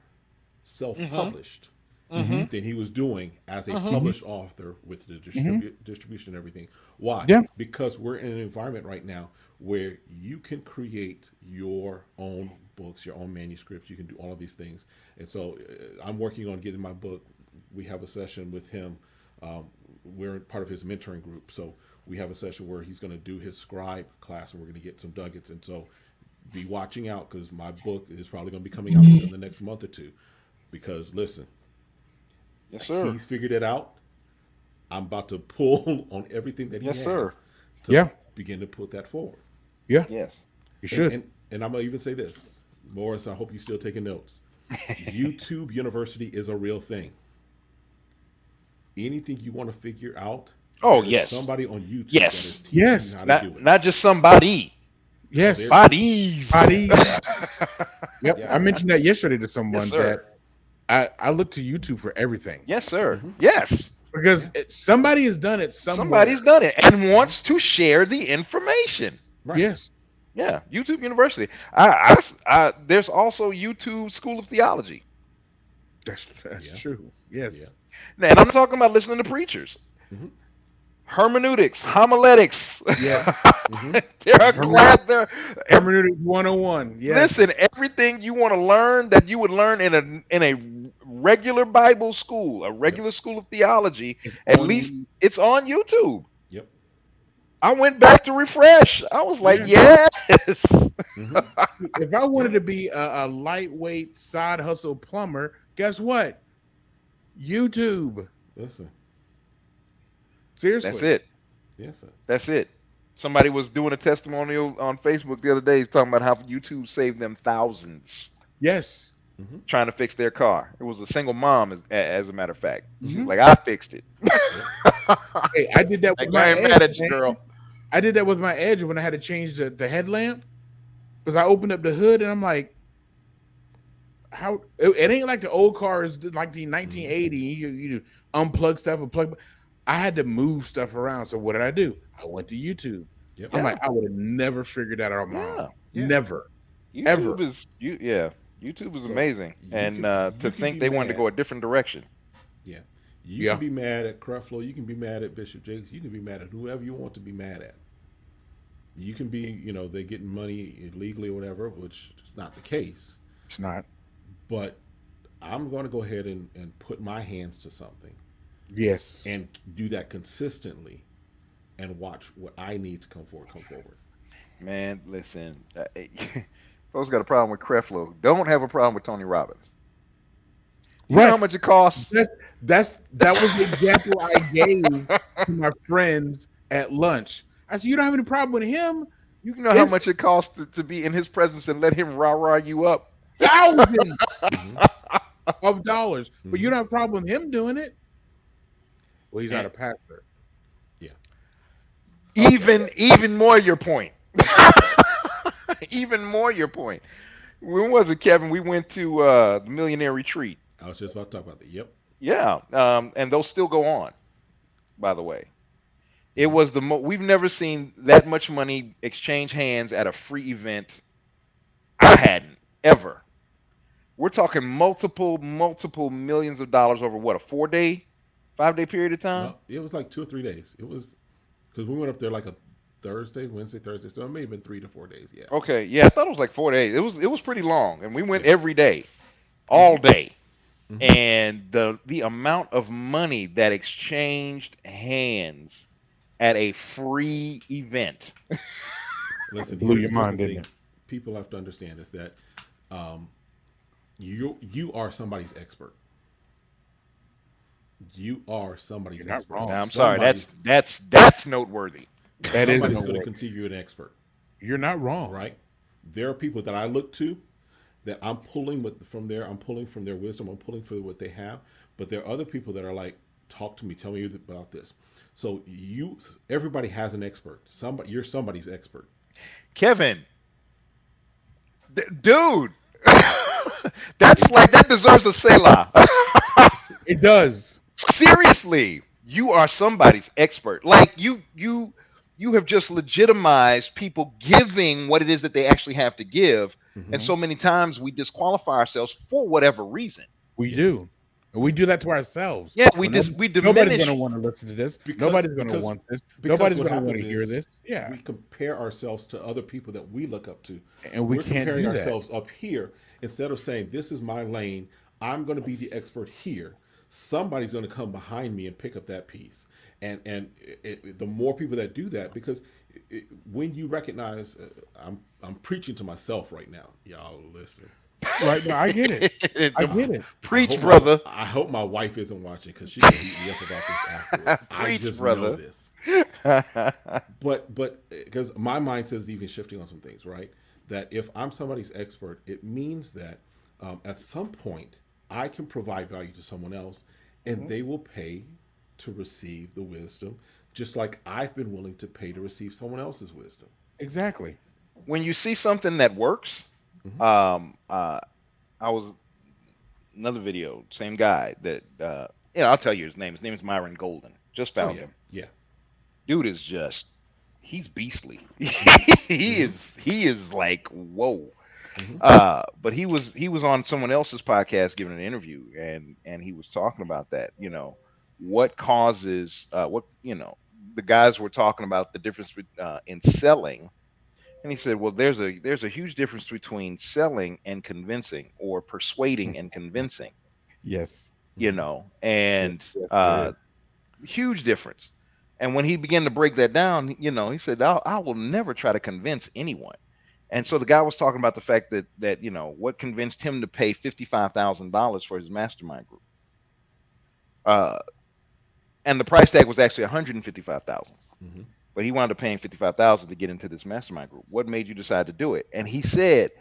Mm-hmm. self-published Mm-hmm. than he was doing as a Mm-hmm. published author with the Mm-hmm. distribution and everything. Why? Yeah. Because we're in an environment right now where you can create your own books, your own manuscripts. You can do all of these things. And so I'm working on getting my book. We have a session with him. Um, we're part of his mentoring group. So we have a session where he's going to do his scribe class, and we're going to get some nuggets. And so be watching out, because my book is probably going to be coming out within the next month or two. Because listen, Yes, sir. he's figured it out. I'm about to pull on everything that he Yes, has sir. to Yeah. begin to put that forward. Yeah. Yes. You And, should. and I'm gonna even say this, Morris. I hope you're still taking notes. YouTube University is a real thing. Anything you want to figure out, Oh, there is yes. somebody on YouTube that Yes. is teaching Yes. you how to Not do it. not just somebody. Yes. There- Bodies. Bodies. Yep. Yeah. I mentioned that yesterday to someone Yes, sir. that I look to YouTube for everything Yes, sir. Mhm. Yes. because somebody has done it somewhere. Somebody's done it and wants to share the information. Right. Yes. Yeah. YouTube University. There's also YouTube School of Theology. That's Yeah. true. Yes. Yeah. And I'm not talking about listening to preachers. Mhm. hermeneutics, homiletics. Yes. Mm-hmm. There are Mm-hmm. class there. Hermeneutics 101. Yes. Listen, everything you want to learn that you would learn in a regular Bible school, a Yep. regular school of theology, It's at on least you. it's on YouTube. Yep. I went back to refresh. I was like, Yeah. yes. Mm-hmm. If I wanted Yep. to be a lightweight side hustle plumber, guess what? YouTube. Listen. That's Seriously. it. Yes, sir. That's it. Somebody was doing a testimonial on Facebook the other day. He's talking about how YouTube saved them thousands Yes. Mm-hmm. trying to fix their car. It was a single mom, as a matter of fact. She's Mhm. like, I fixed it. Yep. Hey, I did that with Like, my I ain't Edge, mad at you, man. girl. I did that with my Edge when I had to change the headlamp because I opened up the hood and I'm like, how it ain't like the old cars like the 1980. You unplug stuff and plug. I had to move stuff around. So what did I do? I went to YouTube. Yep. I'm Yeah. like, I would have never figured that out on my Yeah. own. Yeah. Never. YouTube Ever. is yeah. YouTube is So amazing. you And can to think be they wanted to mad. go a different direction. Yeah. You Yeah. can be mad at Creflo. You can be mad at Bishop Jakes. You can be mad at whoever you want to be mad at. You can be, they're getting money illegally or whatever, which is not the case. It's not. But I'm going to go ahead and put my hands to something Yes. and do that consistently and watch what I need to come forward. Man, listen. Folks got a problem with Creflo. Don't have a problem with Tony Robbins. You know how Right. much it costs? That was the example I gave to my friends at lunch. I said, you don't have any problem with him. You know how It's much it costs to be in his presence and let him rah-rah you up? thousands Mm-hmm. of dollars. But you Mm-hmm. don't have a problem with him doing it. Well, he's not And, a pastor. yeah. Even more your point. Even more your point. When was it, Kevin? We went to the Millionaire Retreat. I was just about to talk about that. Yep. Yeah, and those still go on, by the way. It Mm-hmm. was we've never seen that much money exchange hands at a free event. I hadn't ever. We're talking multiple millions of dollars over what, a 4-day, 5-day period of time? No, it was like 2 or 3 days. It was because we went up there like a Wednesday, Thursday. So it may have been 3 to 4 days. Yeah. Okay, yeah, I thought it was like 4 days. It was pretty long, and we went Yeah. every day, all day. Mm-hmm. And the amount of money that exchanged hands at a free event. Listen, Blew your here's mind, the didn't thing people have to understand is that you are somebody's expert. You are somebody's You're not expert. wrong. Now, I'm sorry, Somebody's- that's noteworthy. That is somebody's no going to word. consider you an expert, You're not wrong. right? There are people that I look to that I'm pulling from their wisdom. I'm pulling for what they have. But there are other people that are like, talk to me, tell me about this. So everybody has an expert. You're somebody's expert. Kevin, dude, that deserves a Selah. It does. Seriously, you are somebody's expert. Like you have just legitimized people giving what it is that they actually have to give. Mm-hmm. And so many times we disqualify ourselves for whatever reason. We Yes. do. And we do that to ourselves. Yeah, Well, we nobody's diminish. going to want to listen to this. Because- Nobody's going to because- want this. because Nobody's what going to want to happens hear is this. Yeah. We compare ourselves to other people that we look up to. And we We're can't comparing do that. ourselves up here instead of saying, this is my lane. I'm going to be the expert here. Somebody's going to come behind me and pick up that piece. And the more people that do that, because when you recognize, I'm preaching to myself right now. Y'all listen. Right. No, I get it. I get it. Preach, I hope brother. I hope my wife isn't watching because she can beat me up about this afterwards. I Preach, just brother. know this. But because my mindset is even shifting on some things, right? That if I'm somebody's expert, it means that at some point I can provide value to someone else, and they will pay to receive the wisdom, just like I've been willing to pay to receive someone else's wisdom. Exactly. When you see something that works, Mm-hmm. I was another video, same guy that I'll tell you his name. His name is Myron Golden. Just Oh found yeah, him. yeah. Dude is he's beastly. Mm-hmm. He is like whoa. Mm-hmm. But he was on someone else's podcast giving an interview, and he was talking about that. What causes the guys were talking about the difference in selling, and he said, well, there's a huge difference between selling and convincing, or persuading and convincing. Yes. And Yes, there is. huge difference. And when he began to break that down, he said, I will never try to convince anyone. And so the guy was talking about the fact that what convinced him to pay $55,000 for his mastermind group, uh, and the price tag was actually 155,000. Mm-hmm. But he wound up paying 55,000 to get into this mastermind group. What made you decide to do it? And he said,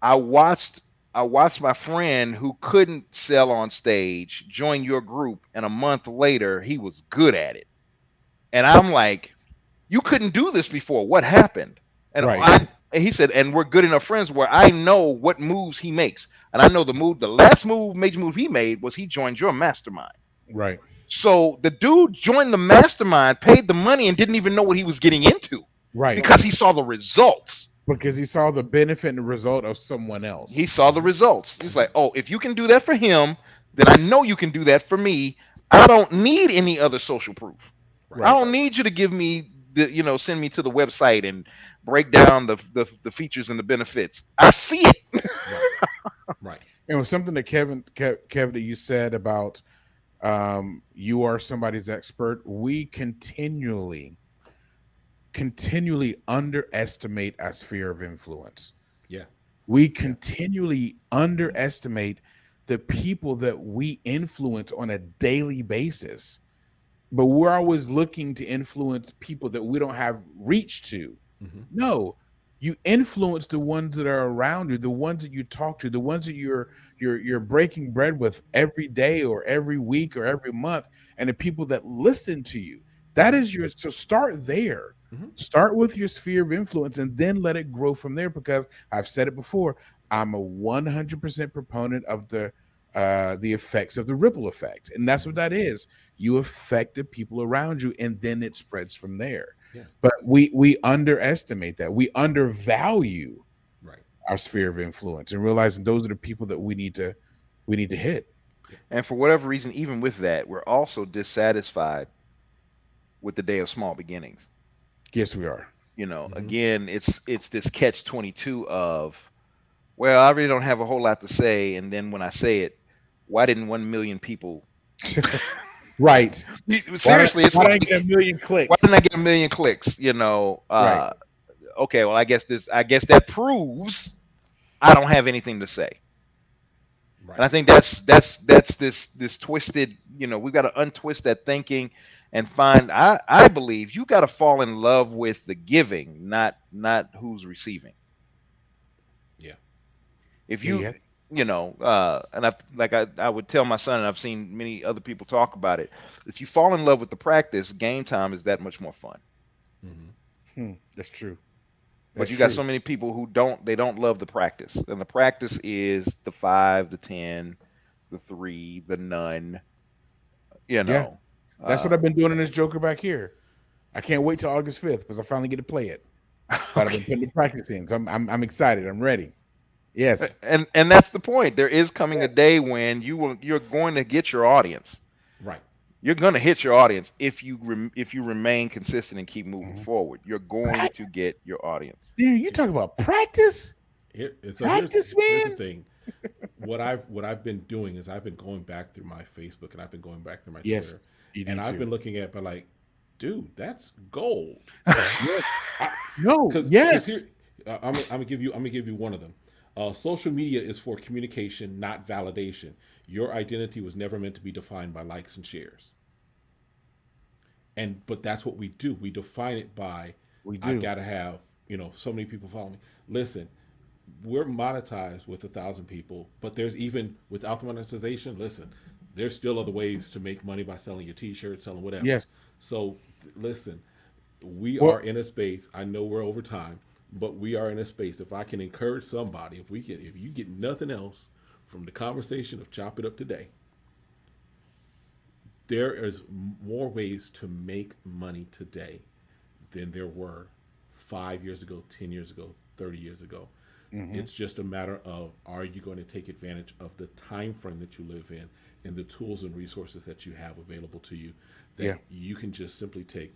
I watched I watched my friend who couldn't sell on stage join your group, and a month later he was good at it. And I'm like, you couldn't do this before. What happened? And Right. and he said, and we're good enough friends where I know what moves he makes. And I know the last major move he made was he joined your mastermind. Right. So the dude joined the mastermind, paid the money, and didn't even know what he was getting into Right. because he saw the results. Because he saw the benefit and the result of someone else. He saw the results. He's like, oh, if you can do that for him, then I know you can do that for me. I don't need any other social proof. Right. I don't need you to give me send me to the website and break down the features and the benefits. I see it. Right. It was something that Kevin, that you said about you are somebody's expert. We continually underestimate our sphere of influence. Yeah. We continually underestimate the people that we influence on a daily basis. But we're always looking to influence people that we don't have reach to. Mm-hmm. No, you influence the ones that are around you, the ones that you talk to, the ones that you're breaking bread with every day or every week or every month, and the people that listen to you. That is yours. So start there. Mm-hmm. Start with your sphere of influence and then let it grow from there, because I've said it before, I'm a 100% proponent of the effects of the ripple effect. And that's what that is. You affect the people around you and then it spreads from there. Yeah. But we underestimate that. We undervalue Right. our sphere of influence and realizing those are the people that we need to hit. And for whatever reason, even with that, we're also dissatisfied with the day of small beginnings. Yes, we are. Mm-hmm. Again, it's this catch-22 of, well, I really don't have a whole lot to say, and then when I say it, why didn't 1 million people? Right. Seriously, it's why like, didn't I get a million clicks? why didn't I get a million clicks? Right. Okay, well, I guess that proves I don't have anything to say. Right. And I think that's this twisted. We've got to untwist that thinking and find. I believe you got to fall in love with the giving, not who's receiving. Yeah. If you and I would tell my son, and I've seen many other people talk about it. If you fall in love with the practice, game time is that much more fun. Mm-hmm. That's true. But you got so many people who don't love the practice, and the practice is the 5, the 10, the 3, the none. Yeah, that's what I've been doing in this Joker back here. I can't wait till August 5th because I finally get to play it. But I've been putting the practice in, so I'm excited. I'm ready. Yes, and that's the point. There is coming a day when you're going to get your audience. Right. You're going to hit your audience if you remain consistent and keep moving forward. You're going to get your audience. Dude, you talk about practice. Here's the thing. What I've been doing is I've been going back through my Facebook and I've been going back through my Twitter, and I've been looking at, but like, dude, that's gold. No, yes. I'm gonna give you one of them. Social media is for communication, not validation. Your identity was never meant to be defined by likes and shares. But that's what we do. We define it by, I've got to have, so many people follow me. Listen, we're monetized with 1,000 people, but there's even without the monetization, listen, there's still other ways to make money by selling your t-shirts, selling whatever. Yes. So listen, we are in a space. I know we're over time, but we are in a space. If I can encourage somebody, if you get nothing else from the conversation of Chop It Up today, there is more ways to make money today than there were 5 years ago, 10 years ago, 30 years ago. Mm-hmm. It's just a matter of, are you going to take advantage of the time frame that you live in and the tools and resources that you have available to you that you can just simply take.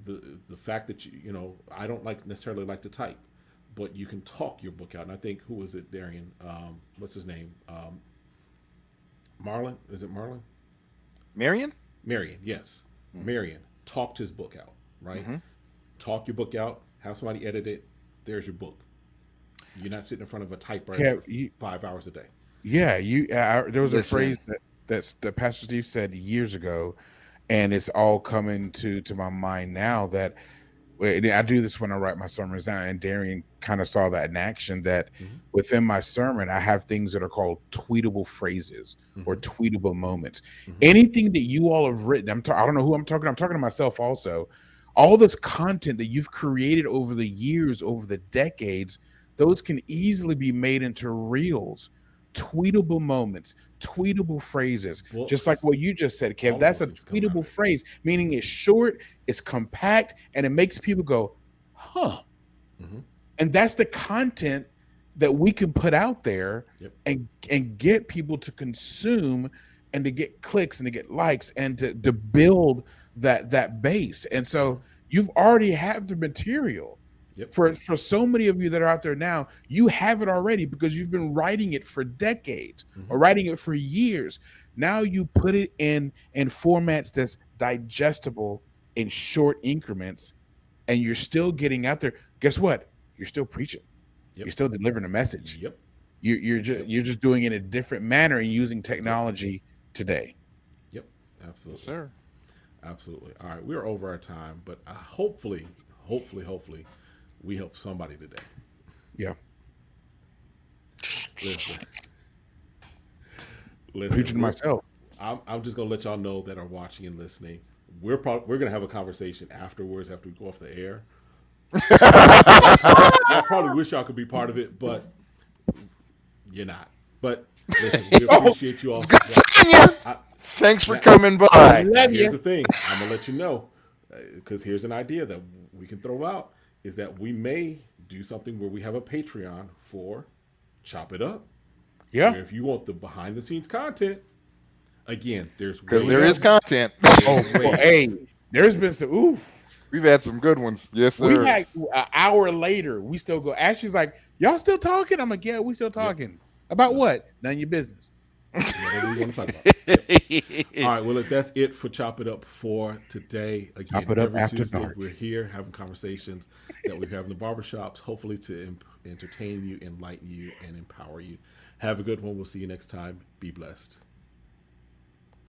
the fact that I don't necessarily like to type, but you can talk your book out. And I think, who was it, Darian? What's his name? Marlon? Is it Marlon? Marion? Marion, yes. Marion talked his book out, right? Talk your book out, have somebody edit it, there's your book. You're not sitting in front of a typewriter for 5 hours a day. Yeah, there was a phrase that Pastor Steve said years ago, and it's all coming to my mind now, that I do this when I write my sermons down, and Darian kind of saw that in action, that within my sermon, I have things that are called tweetable phrases or tweetable moments. Anything that you all have written, I don't know who I'm talking to myself also. All this content that you've created over the years, over the decades, those can easily be made into reels, tweetable moments, tweetable phrases, books. Just like what you just said, Kev. That's a tweetable phrase, meaning it's short, it's compact, and it makes people go, huh. And that's the content that we can put out there and get people to consume, and to get clicks, and to get likes, and to build that base. And so you've already have the material. For so many of you that are out there now, you have it already, because you've been writing it for decades or writing it for years. Now you put it in formats that's digestible in short increments, and you're still getting out there. Guess what? You're still preaching. You're still delivering a message. You're just doing it in a different manner and using technology today. Absolutely. Yes, sir. Absolutely. All right, we're over our time, but hopefully we help somebody today. Listen, preaching myself. I'm just gonna let y'all know that are watching and listening. We're gonna have a conversation afterwards, after we go off the air. Y'all probably wish y'all could be part of it, but you're not. But listen, we appreciate you all. Thanks for coming by. Here's the thing. I'm gonna let you know, because here's an idea that we can throw out, is that we may do something where we have a Patreon for Chop It Up. Where if you want the behind the scenes content, again, because there is content. There's been some. We've had some good ones. Yes, sir. We had an hour later. We still go. Ashley's like, "Y'all still talking?" I'm like, "Yeah, we still talking about what? None of your business." Whatever we want to talk about. All right, well, that's it for Chop It Up for today. Again, Chop It Up every after Tuesday, dark. we're here having conversations that we have in the barbershops, hopefully to entertain you, enlighten you, and empower you. Have a good one. We'll see you next time. Be blessed.